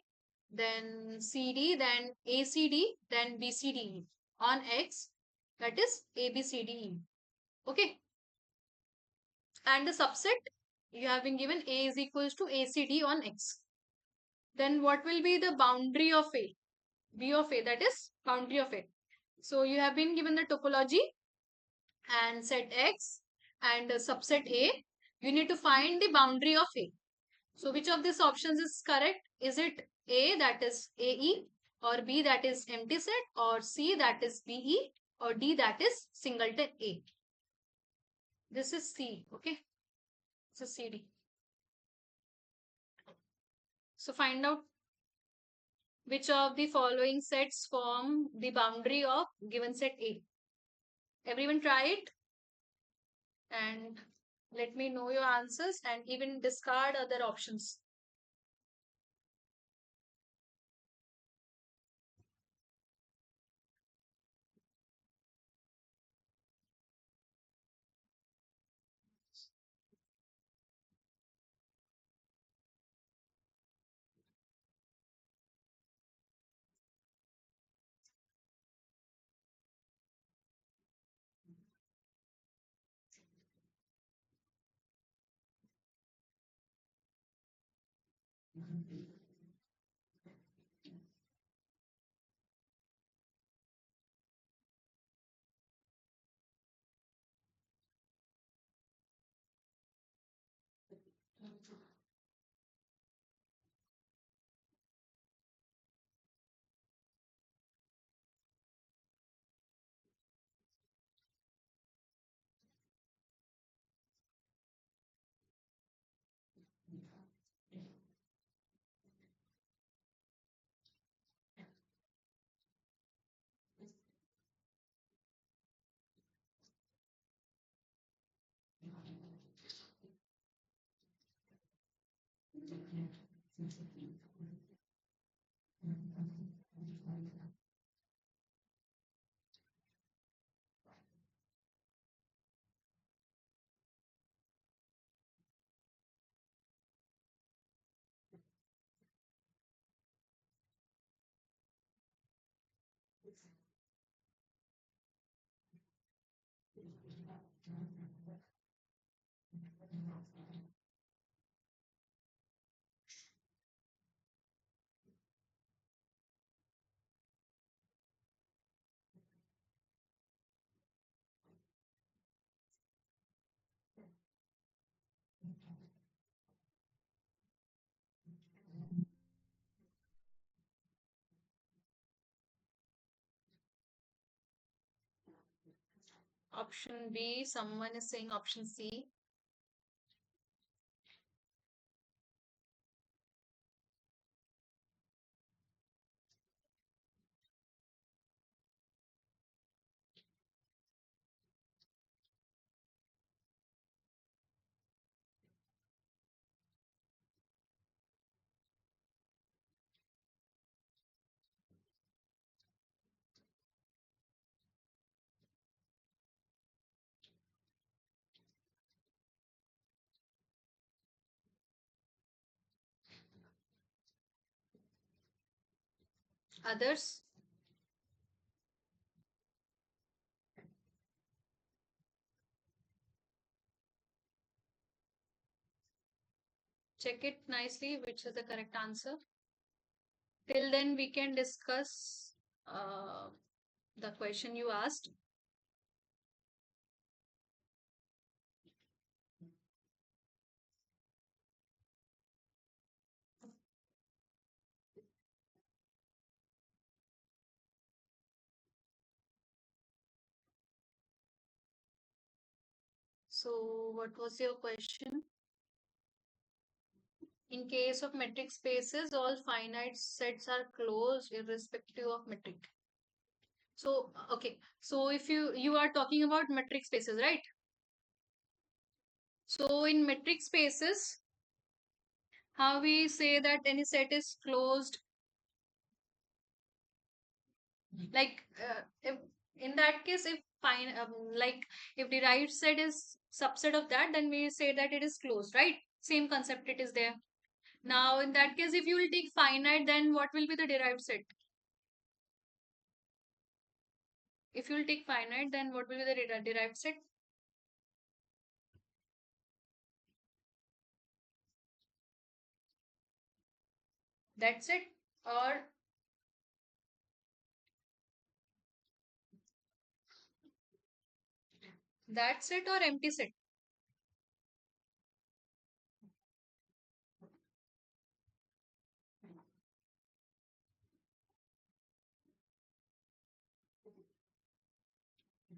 then CD, then ACD, then BCDE on X, that is ABCDE. Okay. And the subset, you have been given A is equals to ACD on X. Then what will be the boundary of A? B of A, that is boundary of A. So you have been given the topology and set X and subset A. You need to find the boundary of A. So which of these options is correct? Is it A, that is AE, or B, that is empty set, or C, that is BE, or D, that is singleton A? This is C, okay? This is CD. So find out which of the following sets form the boundary of given set A. Everyone try it and let me know your answers and even discard other options. Option B, someone is saying option C. Others, check it nicely, which is the correct answer. Till then, we can discuss the question you asked. So, what was your question? In case of metric spaces, all finite sets are closed irrespective of metric. So, okay. So, if you are talking about metric spaces, right? So, in metric spaces, how we say that any set is closed, like if in that case, if fine like if derived set is subset of that, then we say that it is closed, right? Same concept it is there. Now, in that case, if you will take finite, then what will be the derived set? If you will take finite, then what will be the derived set? That's it. Or that's it, or empty set.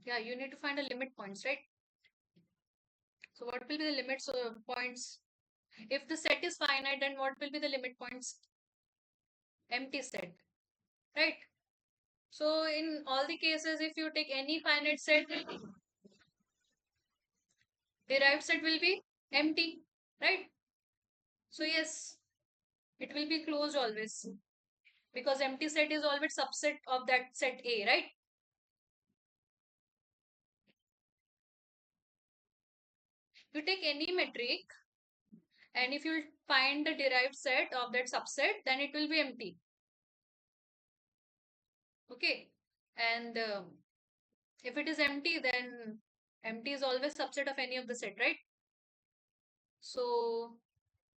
Yeah, you need to find a limit points, right? So what will be the limits points? If the set is finite, then what will be the limit points? Empty set, right? So in all the cases, if you take any finite set, derived set will be empty, right? So yes, it will be closed always because empty set is always subset of that set A, right? You take any metric, and if you find the derived set of that subset, then it will be empty. Okay, and if it is empty, then empty is always subset of any of the set, right? So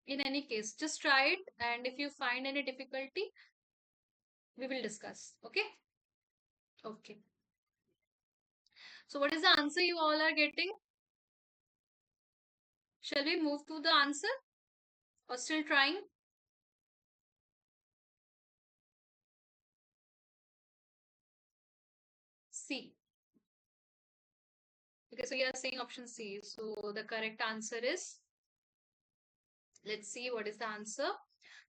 in any case, just try it, and if you find any difficulty, we will discuss. Okay. Okay. So what is the answer you all are getting? Shall we move to the answer or still trying? C. Okay, so you are saying option C. So the correct answer is, let's see what is the answer.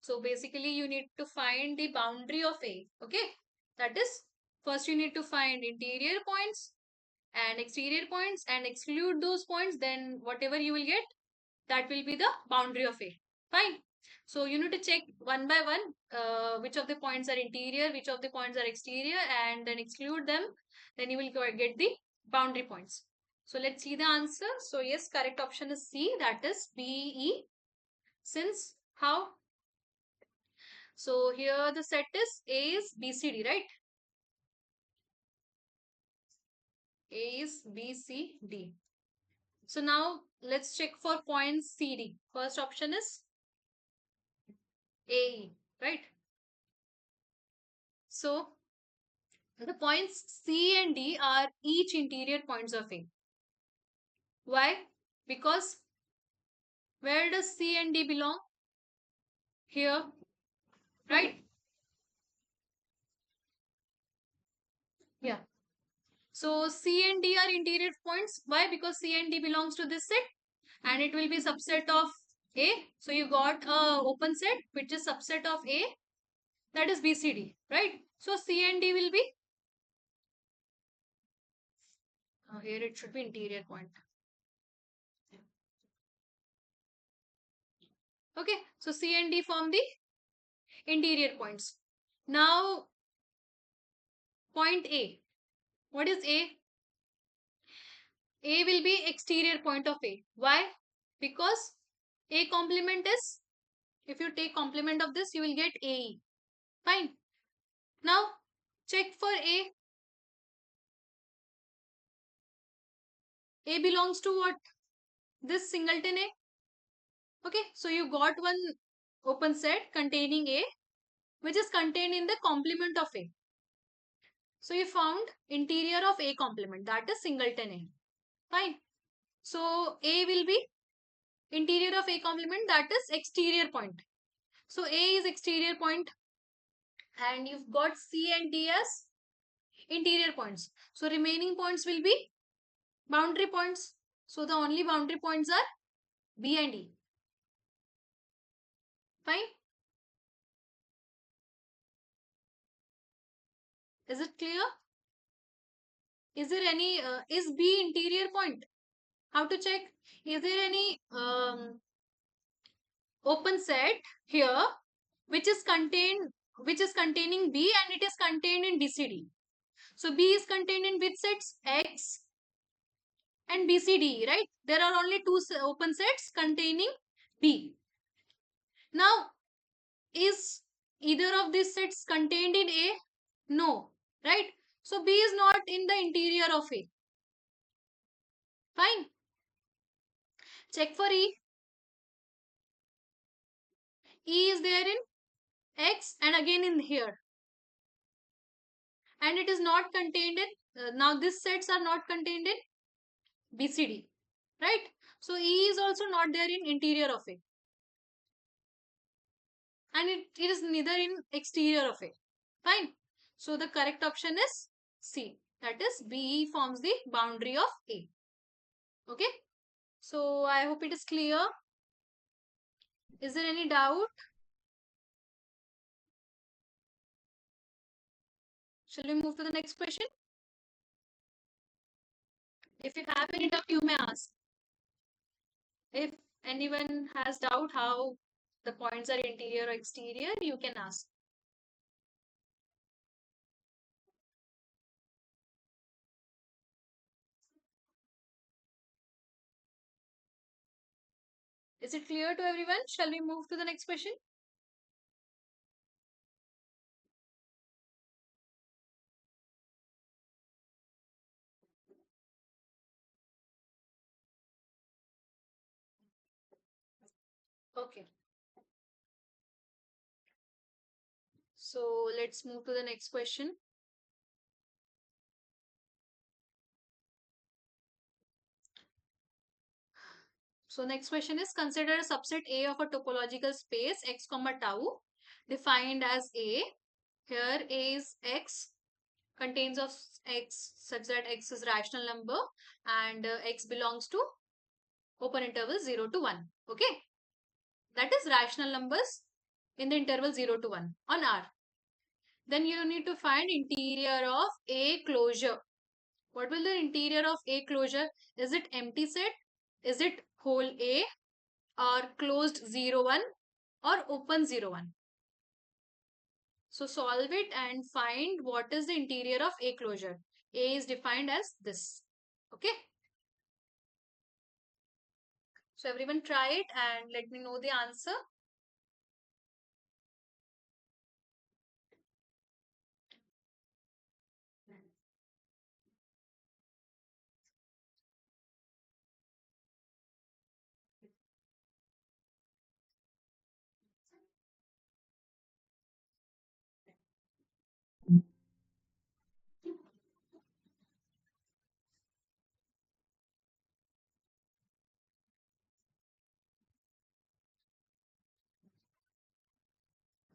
So basically you need to find the boundary of A. Okay. That is, first you need to find interior points and exterior points and exclude those points. Then whatever you will get, that will be the boundary of A. Fine. So you need to check one by one which of the points are interior, which of the points are exterior, and then exclude them. Then you will get the boundary points. So let's see the answer. So yes, correct option is C, that is BE. Since how? So here the set is A is BCD, right? A is BCD. So now let's check for points CD. First option is AE, right? So the points C and D are each interior points of A. Why? Because where does C and D belong? Here, right? Yeah. So C and D are interior points. Why? Because C and D belongs to this set and it will be subset of A. So you got a open set which is subset of A, that is BCD, right? So C and D will be, here it should be interior point. Okay, so C and D form the interior points. Now point A. What is A? A will be exterior point of A. Why? Because A complement is, if you take complement of this, you will get AE. Fine. Now check for A. A belongs to what? This singleton A. Okay, so you got one open set containing A, which is contained in the complement of A. So you found interior of A complement, that is singleton A. Fine. So A will be interior of A complement, that is exterior point. So A is exterior point and you've got C and D as interior points. So remaining points will be boundary points. So the only boundary points are B and E. Fine. Is it clear? Is there any, is B interior point? How to check? Is there any open set here which is containing B and it is contained in BCD? So B is contained in which sets? X and BCD, right? There are only two open sets containing B. Now, is either of these sets contained in A? No, right? So B is not in the interior of A. Fine. Check for E. E is there in X and again in here. And it is not contained in, now these sets are not contained in BCD, right? So E is also not there in interior of A. And it is neither in exterior of A. Fine. So the correct option is C. That is BE forms the boundary of A. Okay. So I hope it is clear. Is there any doubt? Shall we move to the next question? If you have any doubt, you may ask. If anyone has doubt how the points are interior or exterior, you can ask. Is it clear to everyone? Shall we move to the next question? Okay. So let's move to the next question. So next question is, consider a subset A of a topological space x comma tau defined as A. Here A is x, contains of x such that x is rational number and x belongs to open interval 0 to 1. Okay. That is rational numbers in the interval 0 to 1 on R. Then you need to find interior of A closure. What will the interior of A closure? Is it empty set? Is it whole A or closed 0, 1? or open 0, 1. So solve it and find what is the interior of A closure. A is defined as this. Okay. So everyone try it and let me know the answer.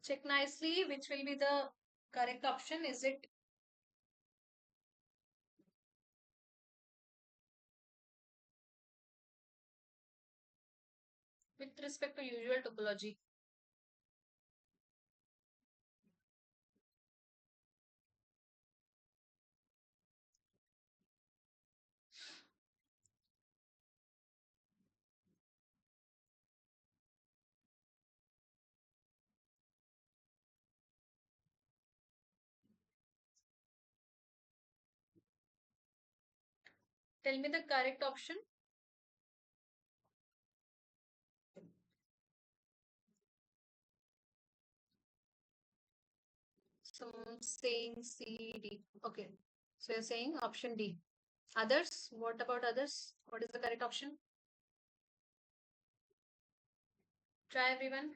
Check nicely which will be the correct option. Is it with respect to usual topology? Tell me the correct option. Some saying C, D. Okay. So you're saying option D. Others? What about others? What is the correct option? Try everyone.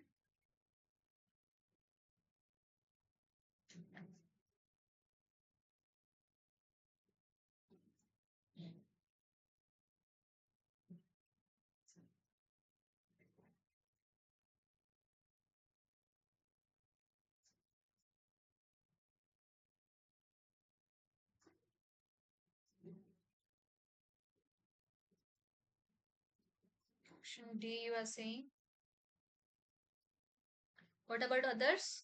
Option D you are saying. What about others?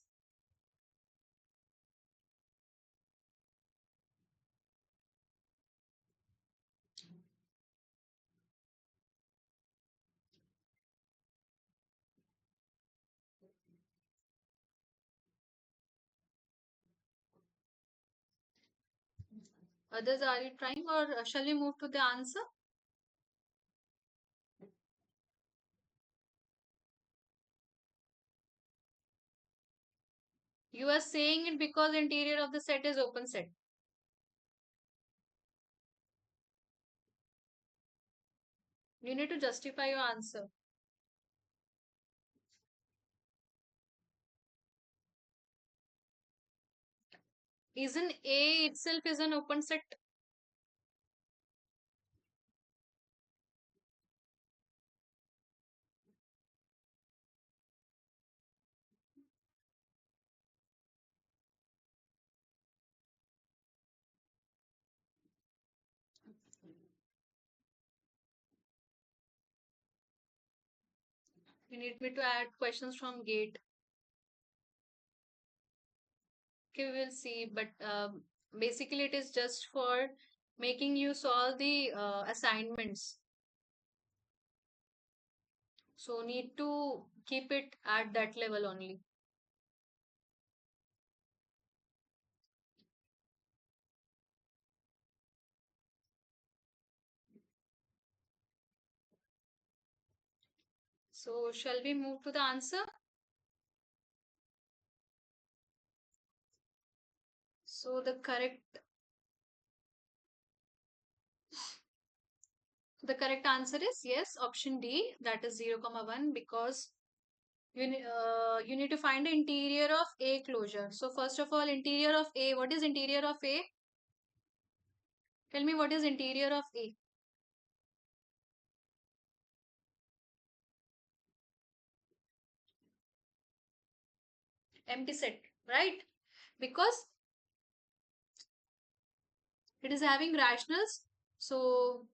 Others, are you trying or shall we move to the answer? You are saying it because interior of the set is open set. You need to justify your answer. Isn't A itself is an open set? You need me to add questions from gate. Okay, we will see. But basically, it is just for making you solve the assignments. So need to keep it at that level only. So shall we move to the answer? So the correct answer is yes, option D, that is 0, comma 1, because you need to find the interior of A closure. So first of all, interior of A, what is interior of A? Tell me what is interior of A? Empty set, right? Because it is having rationals. So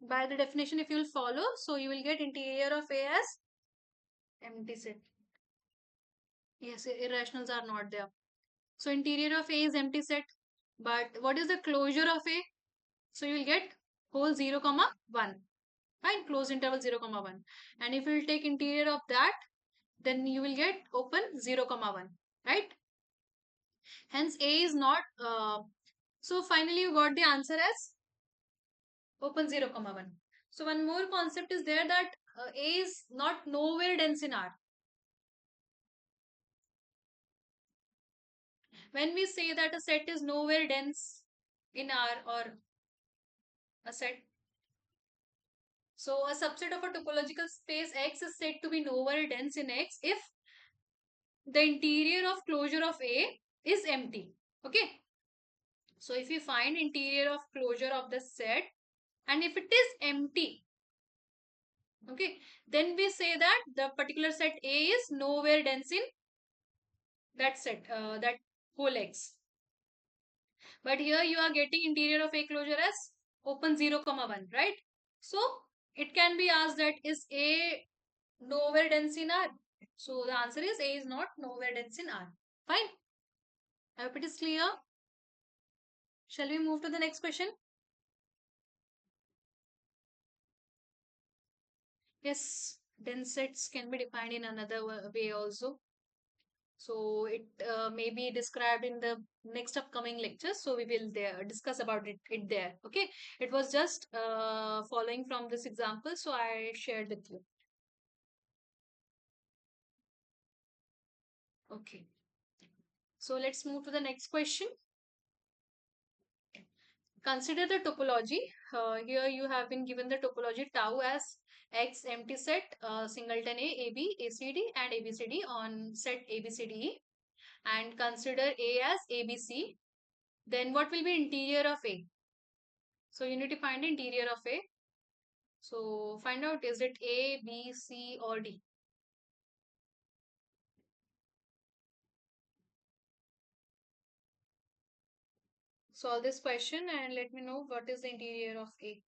by the definition, if you will follow, so you will get interior of A as empty set. Yes, irrationals are not there. So interior of A is empty set. But what is the closure of A? So you will get whole 0, comma 1. Fine, closed interval 0, comma 1. And if you will take interior of that, then you will get open 0 comma 1, right? Hence A is not, so finally you got the answer as open 0 comma 1. So one more concept is there, that A is not nowhere dense in R. When we say that a set is nowhere dense in R, or a set, so a subset of a topological space X is said to be nowhere dense in X if the interior of closure of A is empty. Okay. So if you find interior of closure of the set and if it is empty, okay, then we say that the particular set A is nowhere dense in that set, that whole X. But here you are getting interior of A closure as open 0 comma 1, right? So it can be asked that is A nowhere dense in R? So the answer is A is not nowhere dense in R. Fine. I hope it is clear. Shall we move to the next question? Yes, dense sets can be defined in another way also. So it may be described in the next upcoming lectures. So we will there discuss about it there. Okay. It was just following from this example. So I shared with you. Okay. So let's move to the next question. Consider the topology. Here you have been given the topology tau as X empty set singleton AB, ACD and ABCD on set ABCDE, and consider A as ABC. Then what will be interior of A? So you need to find the interior of A. So find out, is it A, B, C or D? Solve this question and let me know what is the interior of A.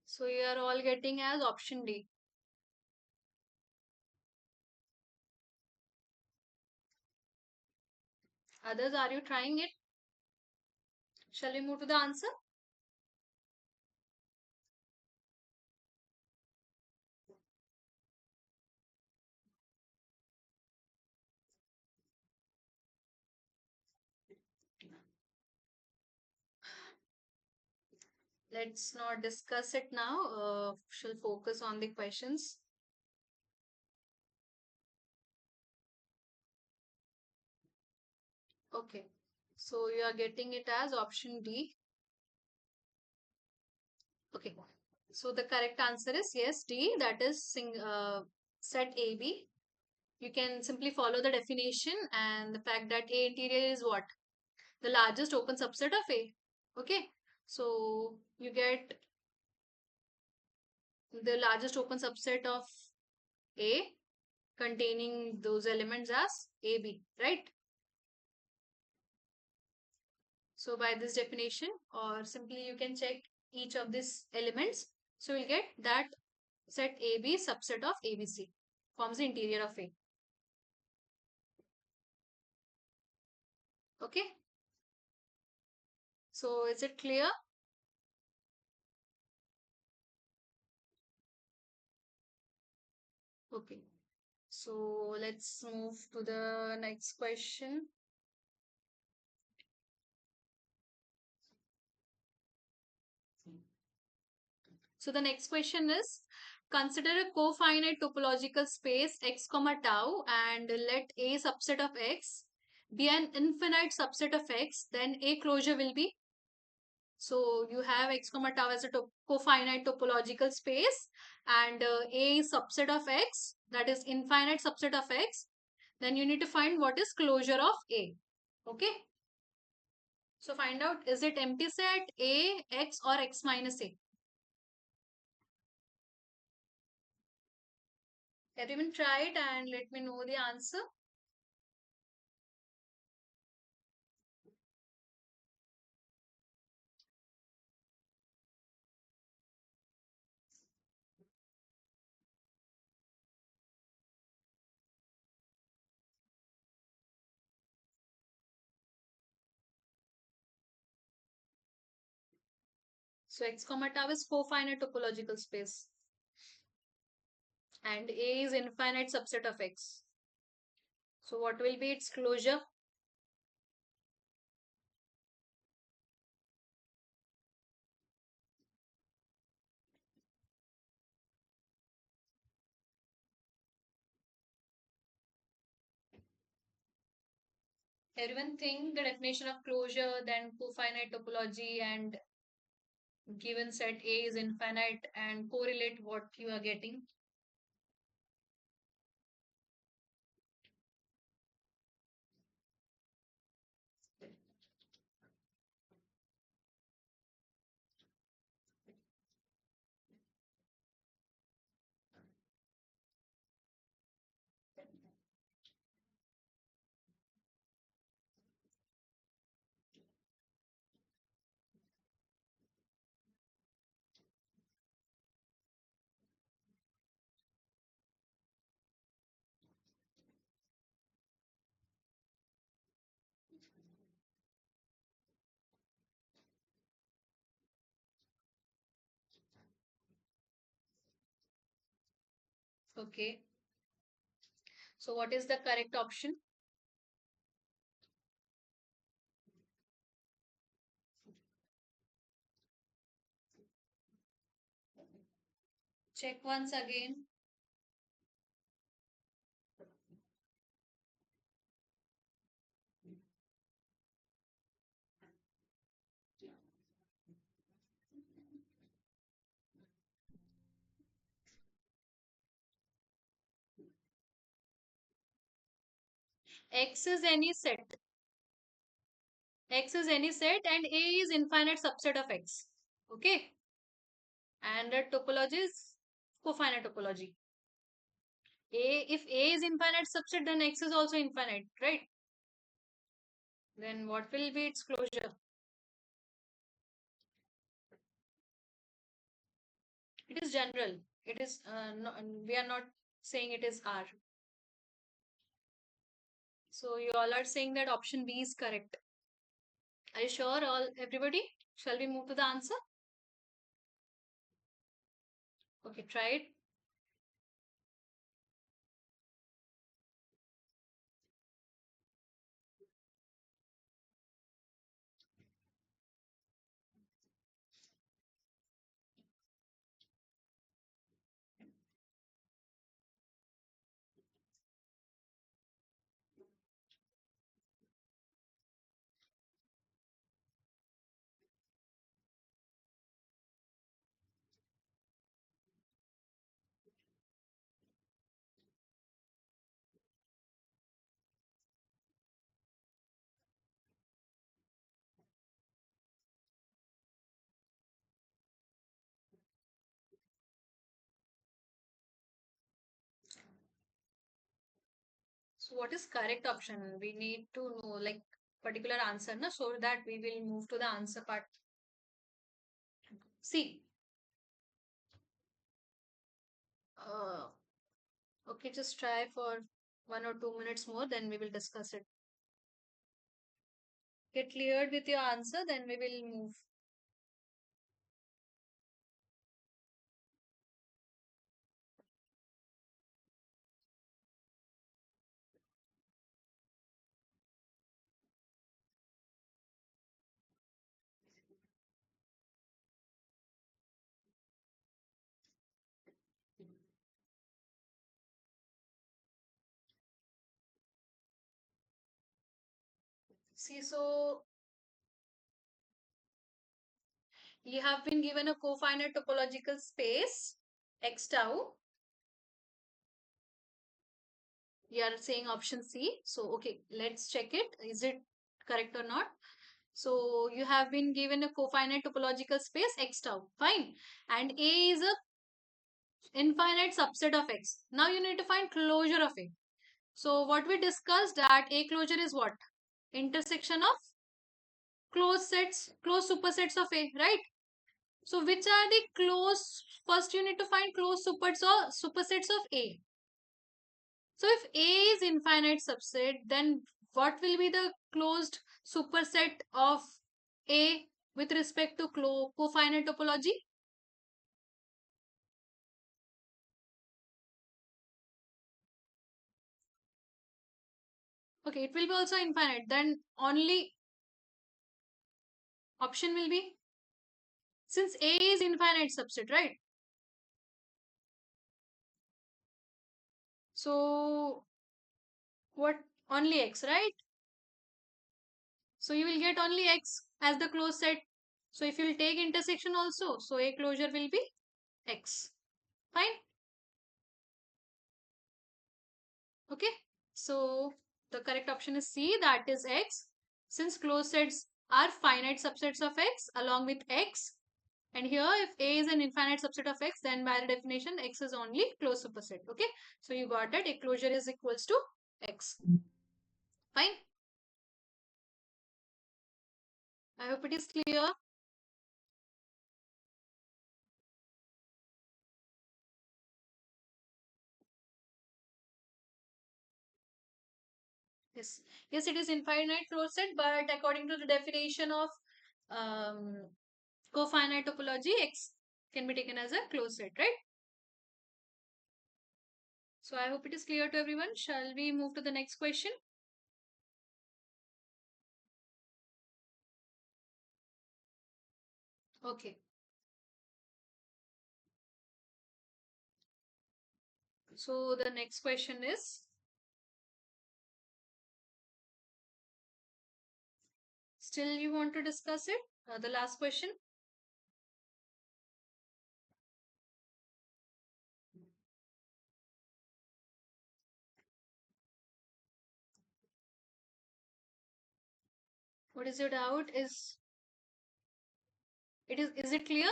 So you are all getting as option D. Others, are you trying it? Shall we move to the answer? Let's not discuss it now. Shall focus on the questions. Okay. So you are getting it as option D. Okay. So the correct answer is yes, D. That is set AB. You can simply follow the definition and the fact that A interior is what? The largest open subset of A. Okay. So you get the largest open subset of A containing those elements as AB, right? So by this definition, or simply you can check each of these elements. So you'll get that set AB subset of ABC forms the interior of A. Okay. So is it clear? Okay. So let's move to the next question. So the next question is, consider a cofinite topological space x comma tau and let A subset of x be an infinite subset of x, then A closure will be. So you have x comma tau as a cofinite topological space, and A is subset of x, that is infinite subset of x. Then you need to find what is closure of A. Okay. So find out, is it empty set, A, x, or x minus A? Everyone try it and let me know the answer. So x comma tau is cofinite topological space, and A is infinite subset of x. So what will be its closure? Everyone think the definition of closure, then cofinite topology, and given set A is infinite, and correlate what you are getting. Okay. So what is the correct option? Check once again. X is any set. X is any set and A is infinite subset of X. Okay. And the topology is cofinite topology. If A is infinite subset, then X is also infinite, right? Then what will be its closure? It is general. It is no, we are not saying it is R. So you all are saying that option B is correct. Are you sure, all everybody? Shall we move to the answer? Okay, try it. So what is correct option? We need to know like particular answer, na, so that we will move to the answer part. See, uh, okay, just try for 1 or 2 minutes more, then we will discuss it. Get cleared with your answer, then we will move. See, so You have been given a cofinite topological space x tau. You are saying option C. So, okay, let's check it. Is it correct or not? So, you have been given a cofinite topological space x tau. Fine. And A is a infinite subset of X. Now, you need to find closure of A. So, what we discussed that A closure is what? Intersection of closed sets, closed supersets of A, right? So, which are the closed? First, you need to find closed supersets of A. So if A is infinite subset, then what will be the closed superset of A with respect to cofinite topology? Okay, it will be also infinite. Then only option will be, since A is infinite subset, right? So what, only X, right? So you will get only X as the closed set. So if you will take intersection also, so A closure will be X. Fine. Okay, so the correct option is C, that is X. Since closed sets are finite subsets of X along with X, and here if A is an infinite subset of X, then by the definition X is only closed superset. Okay, so you got it. A closure is equals to X. Fine. I hope it is clear. Yes, yes, it is infinite closed set, but according to the definition of um, cofinite topology, X can be taken as a closed set, right? So I hope it is clear to everyone. Shall we move to the next question? Okay. So the next question is, still you want to discuss it? The last question. What is your doubt? Is it clear?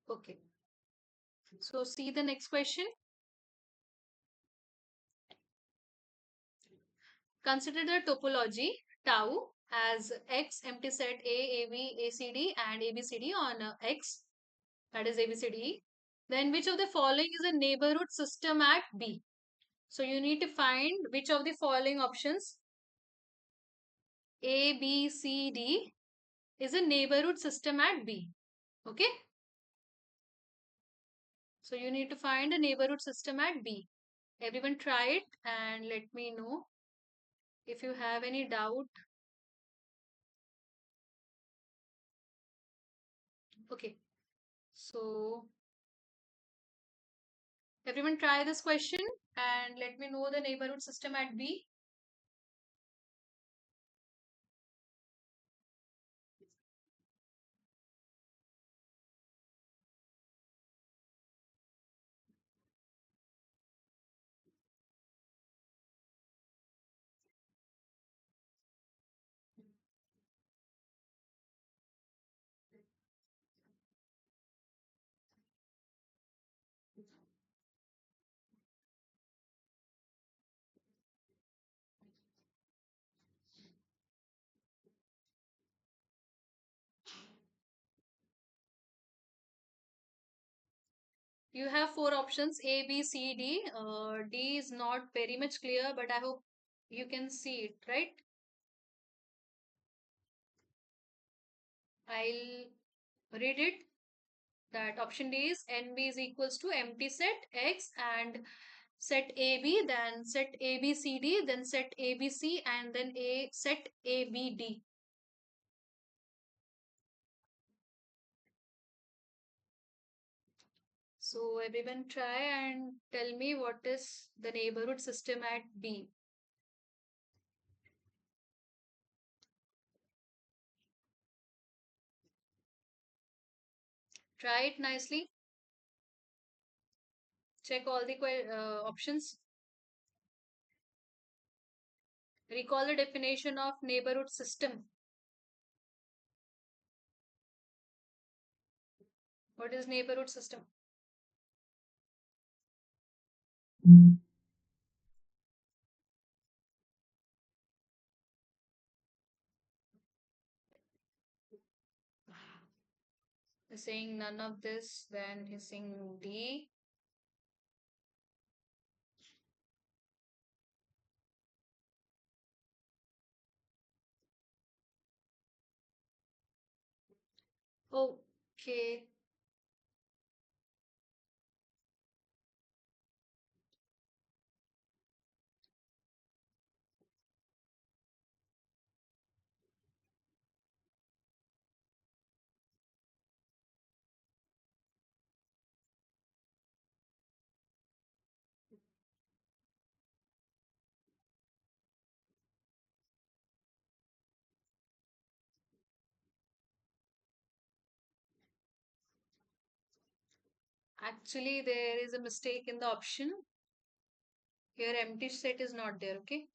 Okay. So see the next question. Consider the topology tau as X empty set A, AB, ACD and ABCD on X, that is ABCD. Then which of the following is a neighborhood system at B? So you need to find which of the following options A, B, C, D is a neighborhood system at B. Okay. So you need to find a neighborhood system at B. Everyone try it and let me know if you have any doubt. Okay. So everyone try this question and let me know the neighborhood system at B. You have four options A, B, C, D. D is not very much clear, but I hope you can see it, right? I'll read it. That option D is NB is equals to empty set X and set AB, then set ABCD, then set ABC, and then a set ABD. So everyone try and tell me what is the neighborhood system at B. Try it nicely. Check all the options. Recall the definition of neighborhood system. What is neighborhood system? He's saying none of this, then he's saying D. Okay. Actually, there is a mistake in the option. Here, empty set is not there. Okay.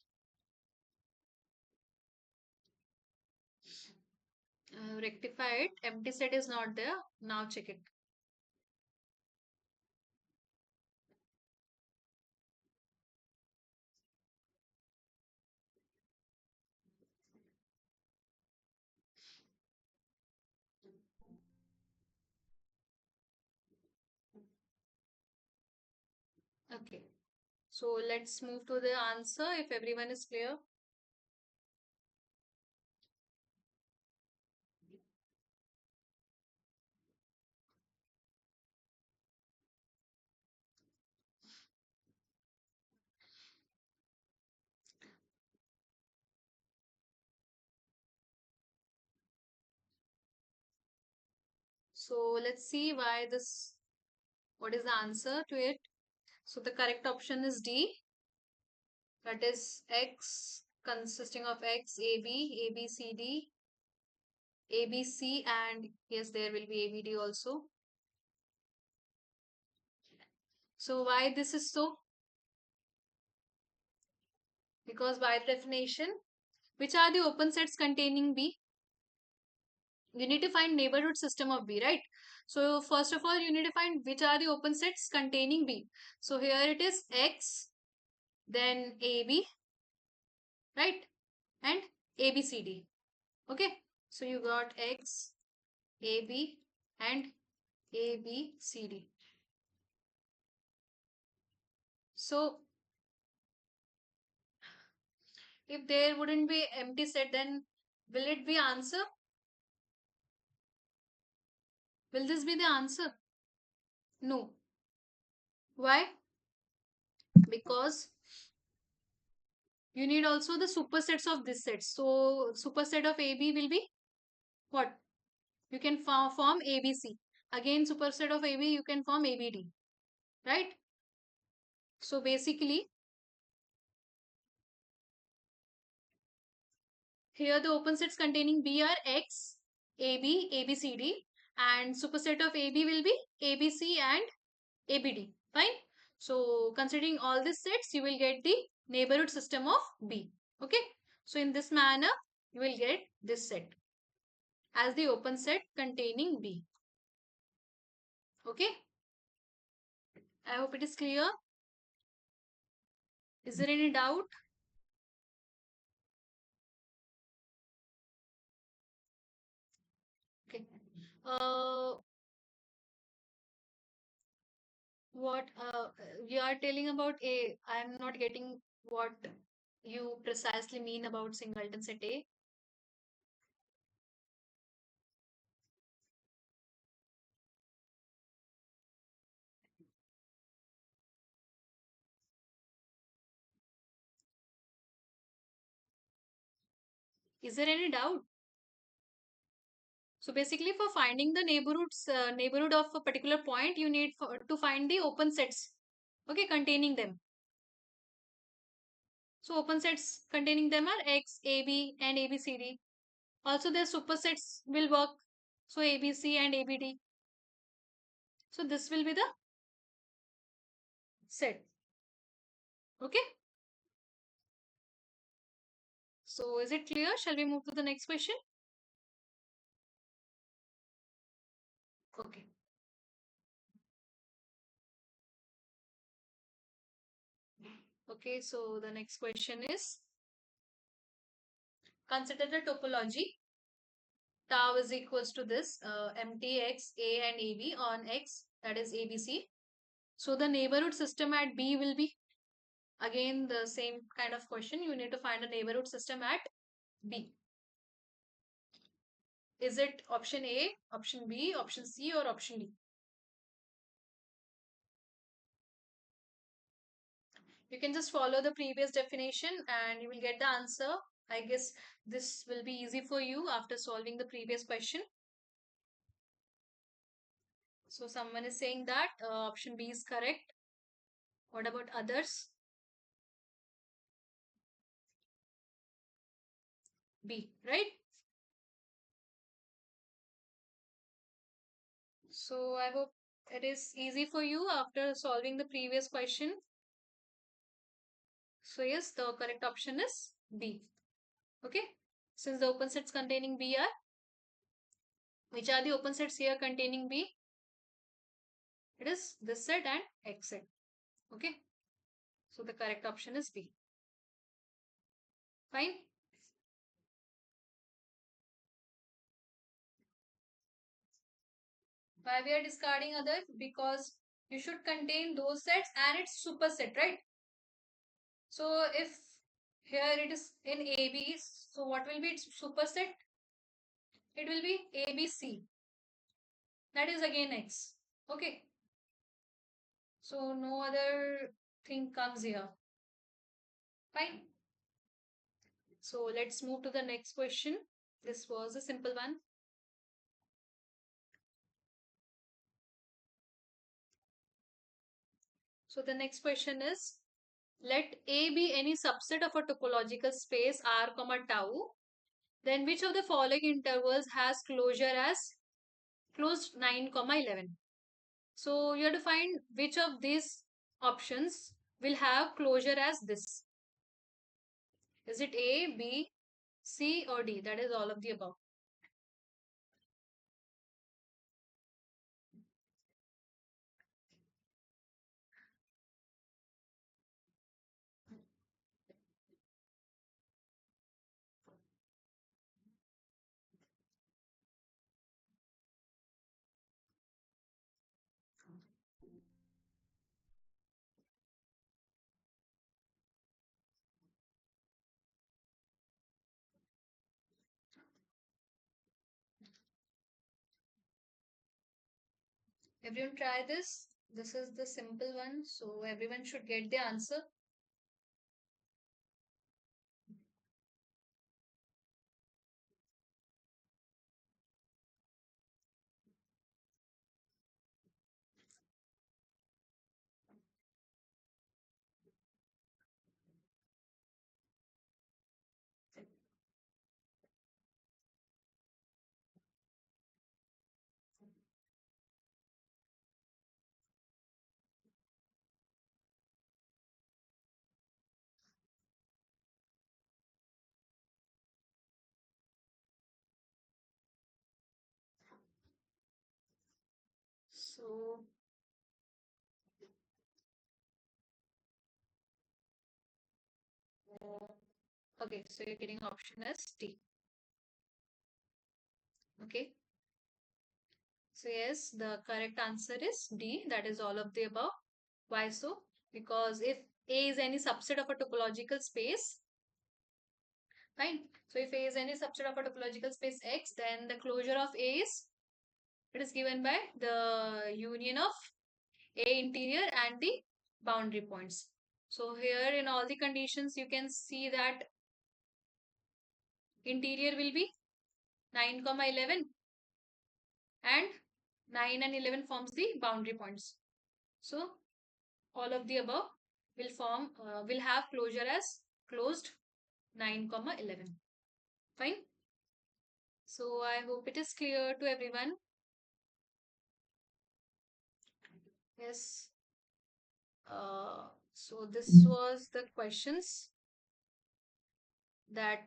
Rectify it. Empty set is not there. Now check it. Okay. So let's move to the answer if everyone is clear. So let's see why this, what is the answer to it? So the correct option is D. That is X consisting of X, AB, ABCD, ABC, and yes, there will be ABD also. So why this is so? Because by definition, which are the open sets containing B? You need to find neighborhood system of B, right? So first of all, you need to find which are the open sets containing B. So here it is X, then AB, right? And ABCD. Okay. So you got X, AB, and ABCD. So if there wouldn't be empty set, then will it be answer? Will this be the answer? No. Why? Because you need also the supersets of this set. So superset of AB will be what? You can form ABC. Again, superset of AB, you can form ABD. Right? So basically, here the open sets containing B are X, AB, ABCD, and superset of AB will be ABC and ABD. Fine. So considering all these sets, you will get the neighborhood system of B. Okay. So in this manner, you will get this set as the open set containing B. Okay. I hope it is clear. Is there any doubt? Okay. Uh, what you are telling about A? I am not getting what you precisely mean about singleton set A. Is there any doubt? So basically, for finding the neighborhood of a particular point, you need to find the open sets. Okay, containing them. So open sets containing them are X, AB, and ABCD. Also, their supersets will work. So ABC and ABD. So this will be the set. Okay. So is it clear? Shall we move to the next question? Okay. Okay, so the next question is, consider the topology. Tau is equals to this mtx a and ab on x, that is abc. So the neighborhood system at B will be again the same kind of question. You need to find a neighborhood system at B. Is it option A, option B, option C, or option D? You can just follow the previous definition and you will get the answer. I guess this will be easy for you after solving the previous question. So someone is saying that option B is correct. What about others? B, right? So I hope it is easy for you after solving the previous question. So yes, the correct option is B. Okay. Since the open sets containing B are, which are the open sets here containing B? It is this set and X set. Okay. So the correct option is B. Fine. Why we are discarding others? Because you should contain those sets and its superset, right? So if here it is in AB, so what will be its superset? It will be ABC. That is again X. Okay. So no other thing comes here. Fine. So let's move to the next question. This was a simple one. So the next question is, let A be any subset of a topological space R, tau. Then which of the following intervals has closure as closed 9, 11? So you have to find which of these options will have closure as this. Is it A, B, C, or D? That is all of the above. Everyone try this. This is the simple one. So everyone should get the answer. So okay, so you're getting option as D. Okay. So yes, the correct answer is D. That is all of the above. Why so? Because if A is any subset of a topological space, fine. So if A is any subset of a topological space X, then the closure of A is, it is given by the union of A interior and the boundary points. So here in all the conditions, you can see that interior will be 9, 11 and 9 and 11 forms the boundary points. So all of the above will have closure as closed 9, 11. Fine. So I hope it is clear to everyone. Yes. So this was the questions that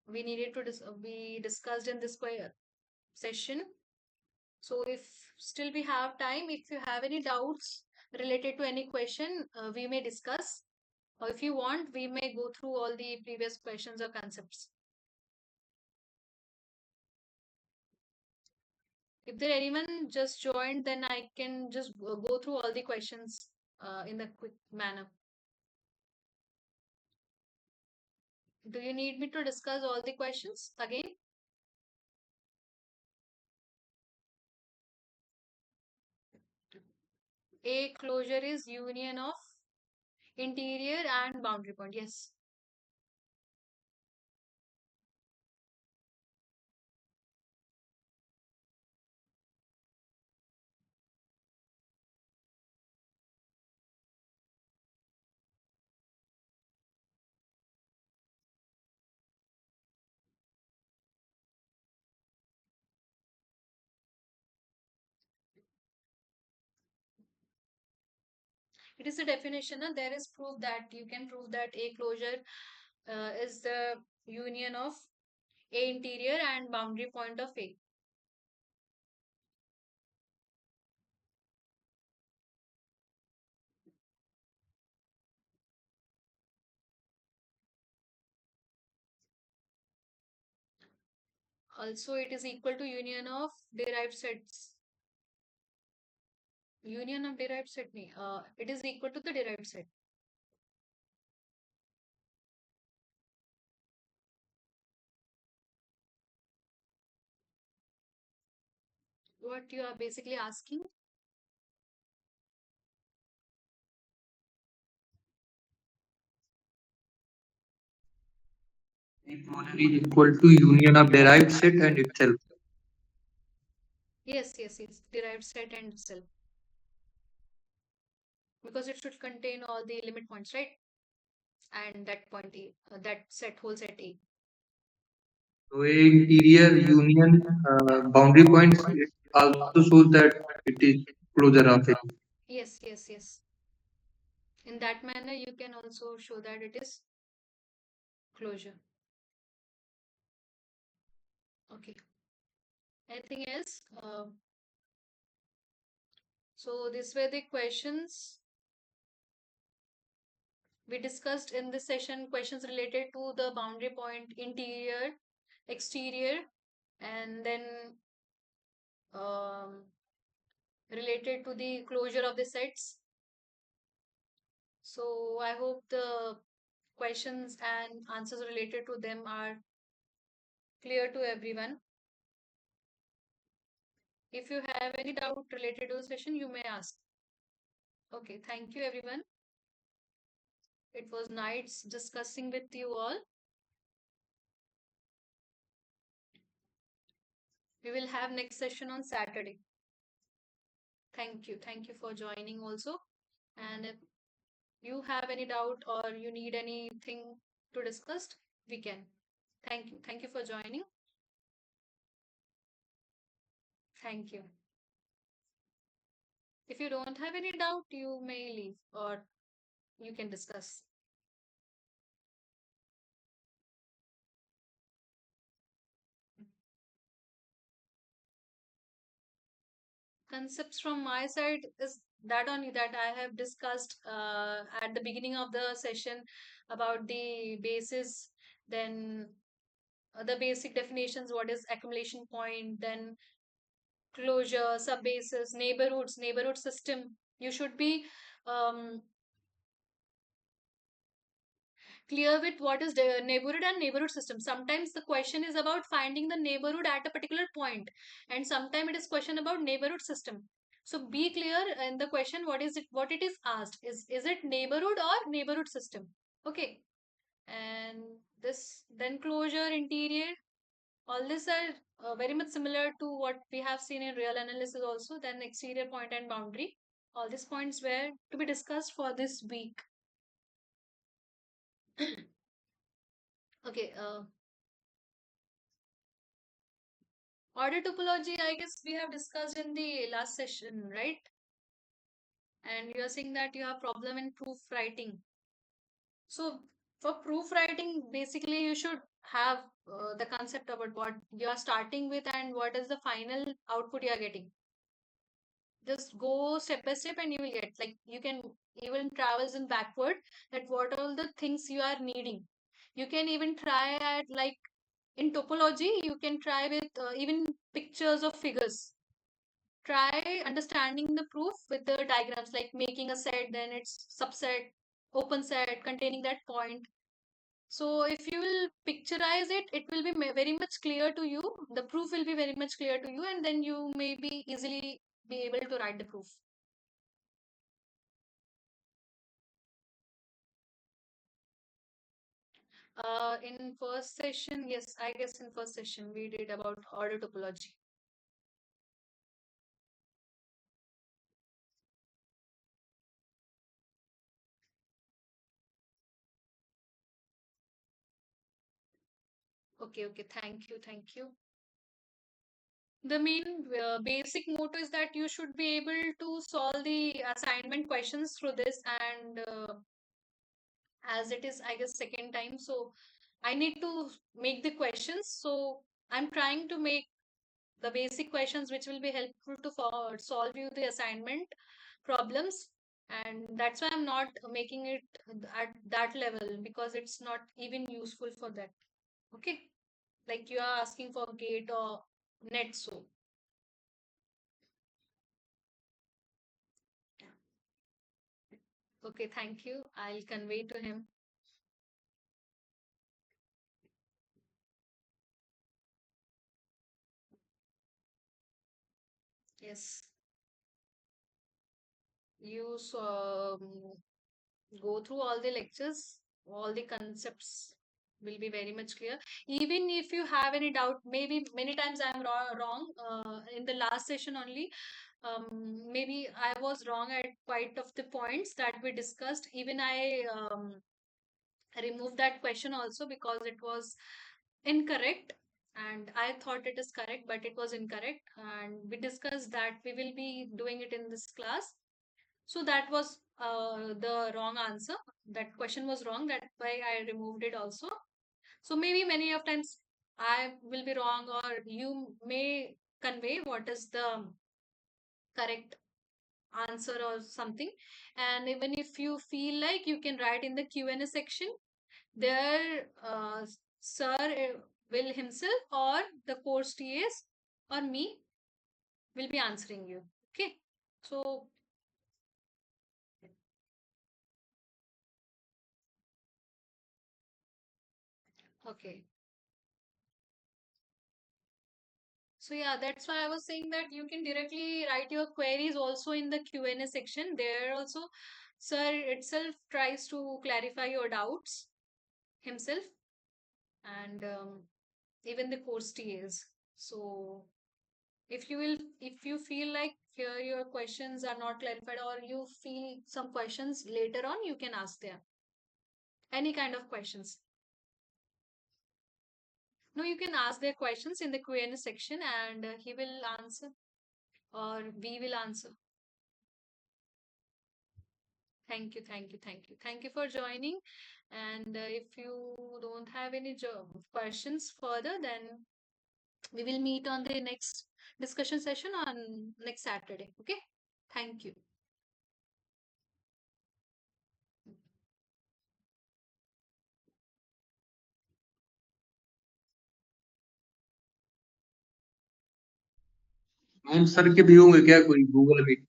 we needed to be discussed in this session. So if still we have time, if you have any doubts related to any question, we may discuss. Or if you want, we may go through all the previous questions or concepts. If there anyone just joined, then I can just go through all the questions in a quick manner. Do you need me to discuss all the questions again? A closure is union of interior and boundary point. Yes. It is a definition. There is proof that you can prove that a closure is the union of a interior and boundary point of A. Also, it is equal to union of derived sets. Union of derived set. It is equal to the derived set. What you are basically asking? A closure is equal to union of derived set and itself. Yes, yes, yes. Derived set and itself. Because it should contain all the limit points, right? And that point A, that set whole set A. So a interior union boundary points it also shows that it is closure of it. Yes, yes, yes. In that manner, you can also show that it is closure. Okay. Anything else? So these were the questions we discussed in this session. Questions related to the boundary point, interior, exterior, and then um, related to the closure of the sets. So I hope the questions and answers related to them are clear to everyone. If you have any doubt related to the session, you may ask. Okay, thank you everyone. It was nice discussing with you all. We will have next session on Saturday. Thank you. Thank you for joining also. And if you have any doubt or you need anything to discuss, we can. Thank you. Thank you for joining. Thank you. If you don't have any doubt, you may leave or you can discuss. Concepts from my side is that only that I have discussed at the beginning of the session about the basis, then the basic definitions, what is accumulation point, then closure, subbases, neighborhoods, neighborhood system. You should be um, clear with what is the neighborhood and neighborhood system. Sometimes the question is about finding the neighborhood at a particular point, and sometimes it is question about neighborhood system. So be clear in the question what is it, what it is asked, is it neighborhood or neighborhood system? Okay. And this then closure, interior, all this are very much similar to what we have seen in real analysis also. Then exterior point and boundary, all these points were to be discussed for this week. Okay. Order topology, I guess we have discussed in the last session, right? and you are saying that you have problem in proof writing. So for proof writing, basically you should have the concept about what you are starting with and what is the final output you are getting. Just go step by step and you will get, like, you can even travels in backward, that what are all the things you are needing. You can even try at, like, in topology you can try with even pictures of figures. Try understanding the proof with the diagrams, like making a set, then its subset, open set containing that point. So if you will picturize it, it will be very much clear to you. The proof will be very much clear to you, and then you may be easily be able to write the proof. In first session, yes, I guess in first session we did about order topology. Okay, okay, thank you, thank you. The main basic motto is that you should be able to solve the assignment questions through this, and as it is, I guess, second time, so I need to make the questions. So I'm trying to make the basic questions which will be helpful to solve you the assignment problems, and that's why I'm not making it at that level, because it's not even useful for that. Okay, like you are asking for gate or net. So okay, thank you, I'll convey to him. Yes, you go through all the lectures, all the concepts will be very much clear. Even if you have any doubt, maybe many times I'm wrong. In the last session only, maybe I was wrong at quite of the points that we discussed. Even I removed that question also because it was incorrect. And I thought it is correct, but it was incorrect. And we discussed that we will be doing it in this class. So that was the wrong answer. That question was wrong. That's why I removed it also. So maybe many of times I will be wrong, or you may convey what is the correct answer or something. And even if you feel like, you can write in the Q&A section. There, sir will himself or the course TAs or me will be answering you. Okay. So, okay. So yeah, that's why I was saying that you can directly write your queries also in the Q&A section. There also, sir itself tries to clarify your doubts himself, and even the course TAs. So if you feel like here your questions are not clarified, or you feel some questions later on, you can ask them. Any kind of questions. No, you can ask their questions in the Q&A section, and he will answer, or we will answer. Thank you, thank you, thank you. Thank you for joining. And if you don't have any questions further, then we will meet on the next discussion session on next Saturday. Okay? Thank you. Ma'am sir के भी होंगे क्या कोई Google meet?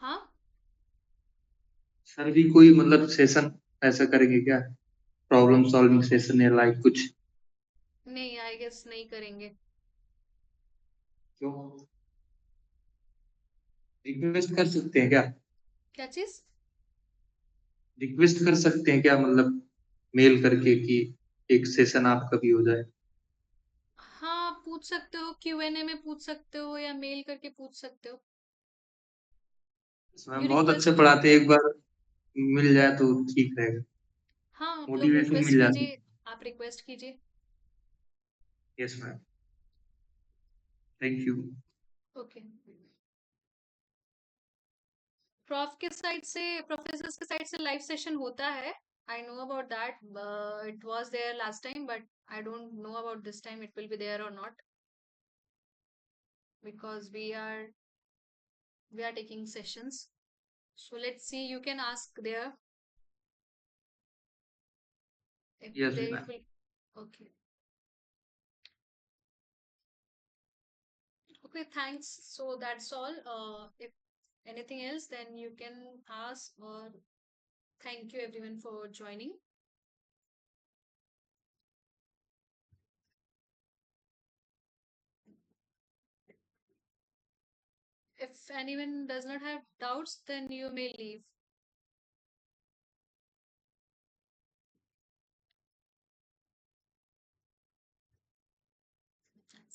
Huh? Sir भी कोई मतलब session ऐसा करेंगे क्या? प्रॉब्लम सॉल्विंग सेशन या लाइक कुछ? नहीं, आई गेस नहीं करेंगे. क्यों? रिक्वेस्ट कर सकते हैं क्या? क्या चीज? रिक्वेस्ट कर सकते हैं क्या, मतलब मेल करके कि एक सेशन आपका भी हो जाए? हाँ, पूछ सकते हो, Q&A में पूछ सकते हो, या मेल करके पूछ सकते हो. मैम यू बहुत अच्छे रिक्वेस्ट. पढ़ाते हैं, एक बार मिल जाए तो ठीक रहेगा, हाँ, आप लोग मोटिवेशन रिक्वेस्ट मिल जाता है. कीजिए. आप रिक्वेस्ट कीजिए. Yes ma'am, thank you. Okay. Professor के साइड से लाइव सेशन होता है. I know about that. It was there last time, but I don't know about this time it will be there or not, because we are taking sessions. So let's see, you can ask there if yes they ma'am. will. Okay. Okay, thanks. So that's all. If anything else, then you can ask, or thank you everyone for joining. If anyone does not have doubts, then you may leave.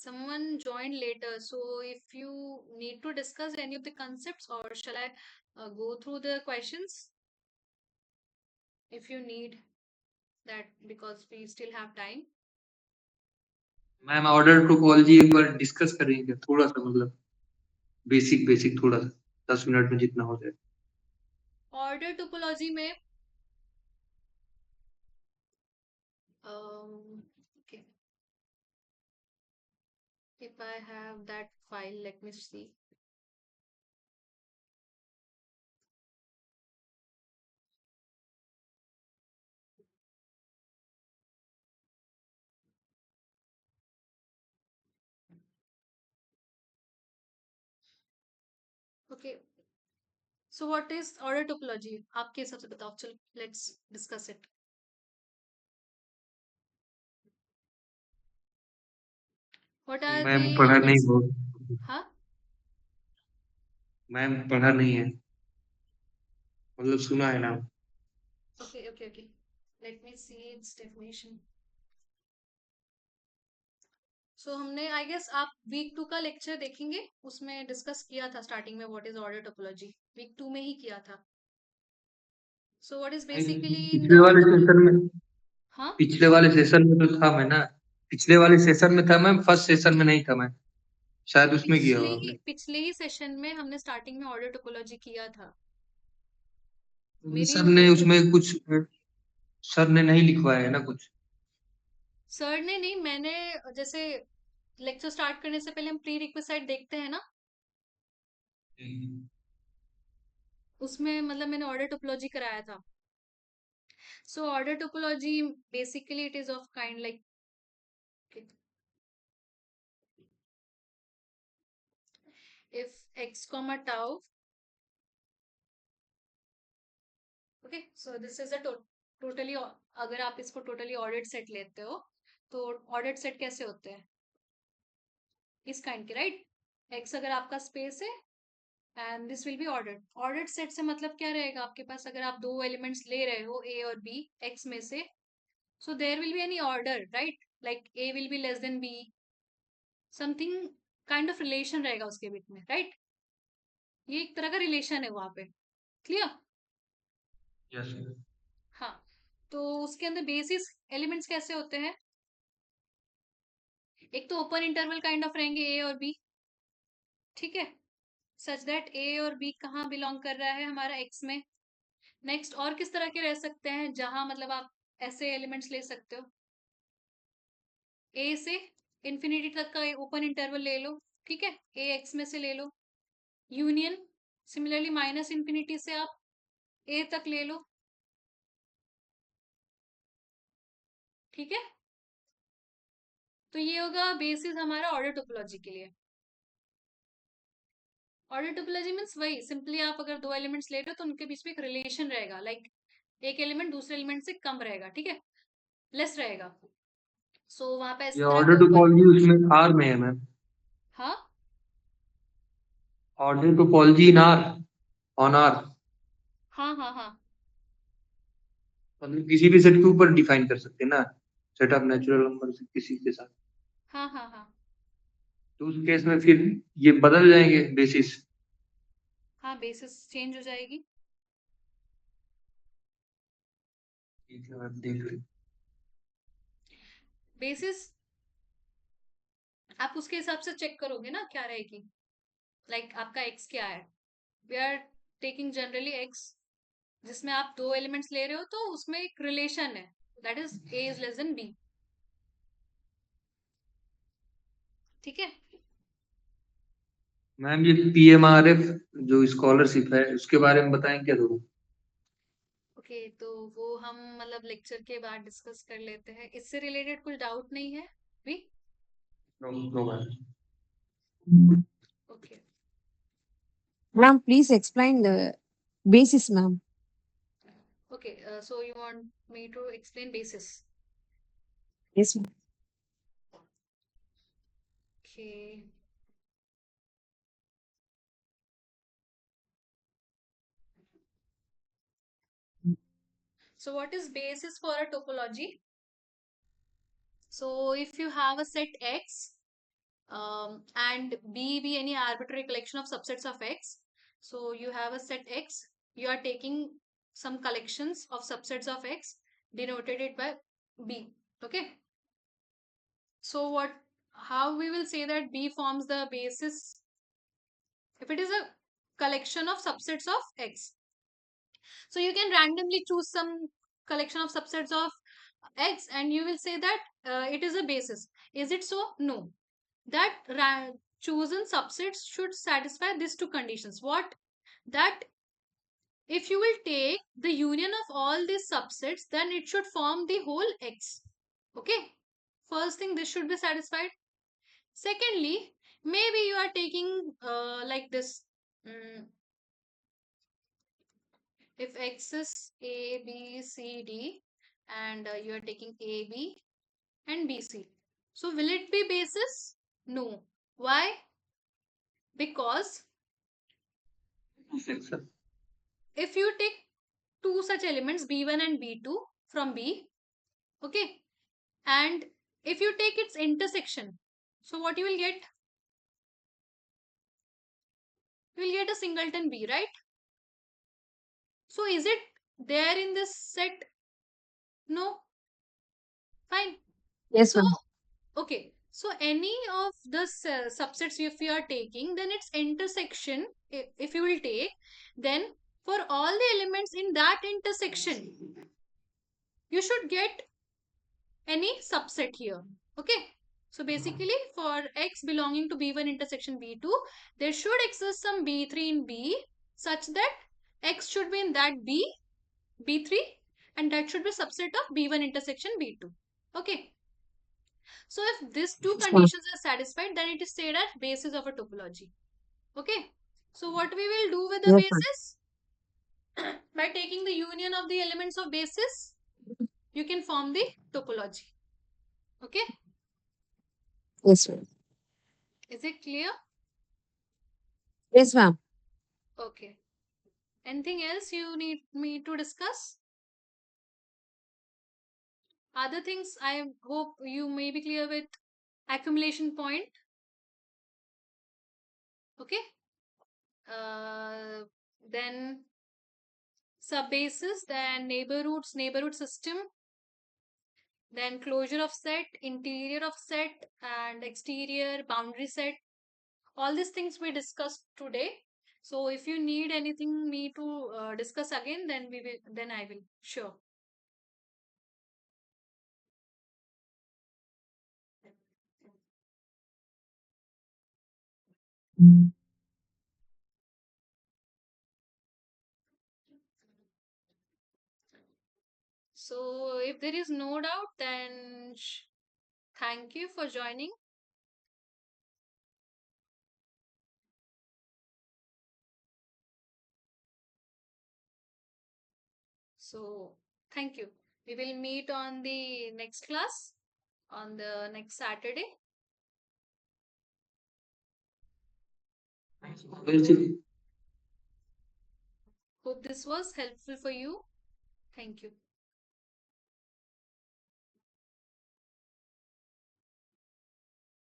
Someone joined later, so if you need to discuss any of the concepts, or shall I go through the questions if you need that, because we still have time. Ma'am order topology एक बार discuss करेंगे थोड़ा सा, मतलब basic basic थोड़ा सा, 10 minute में जितना हो जाए. Order topology में okay, if I have that file, let me see. Okay, so what is order topology? आपके हिसाब से बताओ. चलो, let's discuss it. What are ma'am the पढ़ा नहीं elements? बहुत. Huh? मैम पढ़ा नहीं है, मतलब सुना है नाम. Okay, okay, okay. Let me see its definition. So हमने, आई गेस आप वीक 2 का लेक्चर देखेंगे, उसमें डिस्कस किया था स्टार्टिंग में what is order topology. Week 2 में ही किया था. So what is basically in the पिछले ऑर्डर वाले टोपोलॉजी. सेशन में हाँ, पिछले वाले सेशन में तो था मैं ना. पिछले वाले सेशन में था मैम, फर्स्ट सेशन में नहीं था मैं. शायद उसमें किया पिछले हुआ ही आपने. पिछले ही सेशन में हमने स्टार्टिंग में ऑर्डर टोपोलॉजी किया था. मेरी सर जो ने नोट, उसमें कुछ, सर ने नहीं लिखवाया है ना कुछ. सर ने नहीं, मैंने, जैसे लेक्चर स्टार्ट करने से पहले हम प्री रिक्विजिट देखते हैं ना, उसमें मतलब मैंने ऑर्डर टोपोलॉजी कराया था. So order topology basically it is of kind like, if x comma tau. Okay, so this is a totally, अगर आप इसको टोटली ऑर्डर्ड सेट लेते हो, तो ऑर्डर्ड सेट कैसे होते हैं? इस काइंड के, राइट? एक्स अगर आपका स्पेस है, and this will be ordered. Ordered set से मतलब क्या रहेगा आपके पास, अगर आप दो एलिमेंट्स ले रहे हो ए और बी एक्स में से, so there will be any order, right? Like a will be less than b, something kind of relation रहेगा उसके बीच में, राइट? ये एक तरह का रिलेशन है वहां पे. क्लियर? यस. हाँ. तो उसके अंदर बेसिस एलिमेंट्स कैसे होते हैं? एक तो ओपन इंटरवल काइंड ऑफ रहेंगे ए और बी, ठीक है, सच दैट ए और बी कहाँ बिलोंग कर रहा है हमारा एक्स में. नेक्स्ट, और किस तरह के रह सकते हैं जहां मतलब आप ऐसे एलिमेंट्स ले सकते हो? ए से इंफिनिटी तक का ओपन इंटरवल ले लो, ठीक है, ए एक्स में से ले लो. यूनियन, सिमिलरली माइनस इंफिनिटी से आप ए तक ले लो, ठीक है. तो ये होगा बेसिस हमारा ऑर्डर टोपोलॉजी के लिए. ऑर्डर टोपोलॉजी मीन्स वही, सिंपली आप अगर दो एलिमेंट्स ले रहे हो तो उनके बीच में एक रिलेशन रहेगा, लाइक एक एलिमेंट दूसरे एलिमेंट से कम रहेगा, ठीक है, लेस रहेगा. सो वहां पे ये इस तरह ऑर्डर के ऊपर. टोपोलॉजी उसमें आर में है मैम. हाँ, order topology in r, on r. हाँ, हाँ, हाँ, मतलब किसी भी सेट के ऊपर डिफाइन कर सकते हैं ना, सेट ऑफ नेचुरल नंबर से किसी के साथ. हाँ, हाँ, हाँ, तो उस केस में फिर ये बदल जाएंगे बेसिस. हाँ, बेसिस चेंज हो जाएगी. ठीक है मैम, देख रहे. बेसिस आप उसके हिसाब से चेक करोगे ना क्या रहेगी, लाइक आपका एक्स क्या है, वेयर टेकिंग जनरली एक्स, जिसमें आप दो एलिमेंट्स ले रहे हो तो उसमें एक रिलेशन है, that is a is less than b. ठीक है। मैम ये PMRF जो स्कॉलरशिप है उसके बारे में बताएं क्या थोड़ा। ओके तो वो हम मतलब लेक्चर के बाद डिस्कस कर लेते हैं, इससे रिलेटेड कुछ डाउट नहीं है भी। No no ma'am. Okay. Ma'am, please explain the basis, ma'am. Okay so you want me to explain basis. Yes, ma'am. ओके so what is basis for a topology? So if you have a set X and B be any arbitrary collection of subsets of X, so you have a set X, you are taking some collections of subsets of X denoted it by B. Okay. So how we will say that B forms the basis if it is a collection of subsets of X. So you can randomly choose some collection of subsets of X and you will say that it is a basis. Is it so? No. That chosen subsets should satisfy these two conditions. What? That if you will take the union of all these subsets, then it should form the whole X. Okay. First thing, this should be satisfied. Secondly, maybe you are taking like this. If X is A, B, C, D, and you are taking A, B, and B, C. So will it be basis? No. Why? Because if you take two such elements B1 and B2 from B, okay, and if you take its intersection, so what you will get? You will get a singleton B, right? So is it there in this set? No. Fine. Yes, So ma'am. okay, so any of the subsets if you are taking, then its intersection, if you will take, then for all the elements in that intersection, you should get any subset here. Okay. So basically for X belonging to B1 intersection B2, there should exist some B3 in B such that X should be in that B3 and that should be subset of B1 intersection B2. Okay. So if these two Yes, ma'am. conditions are satisfied, then it is said as basis of a topology. Okay. So what we will do with the Yes, ma'am. basis? By taking the union of the elements of basis, you can form the topology. Okay. Yes, ma'am. Is it clear? Yes, ma'am. Okay. Anything else you need me to discuss? Other things I hope you may be clear with accumulation point. Okay. Then subbases, then neighborhood system, then closure of set, interior of set, and exterior boundary set. All these things we discussed today. So if you need anything me to discuss again, then I will. Sure. So if there is no doubt, then thank you for joining. So thank you. We will meet on the next class on the next Saturday. Hope this was helpful for you. Thank you.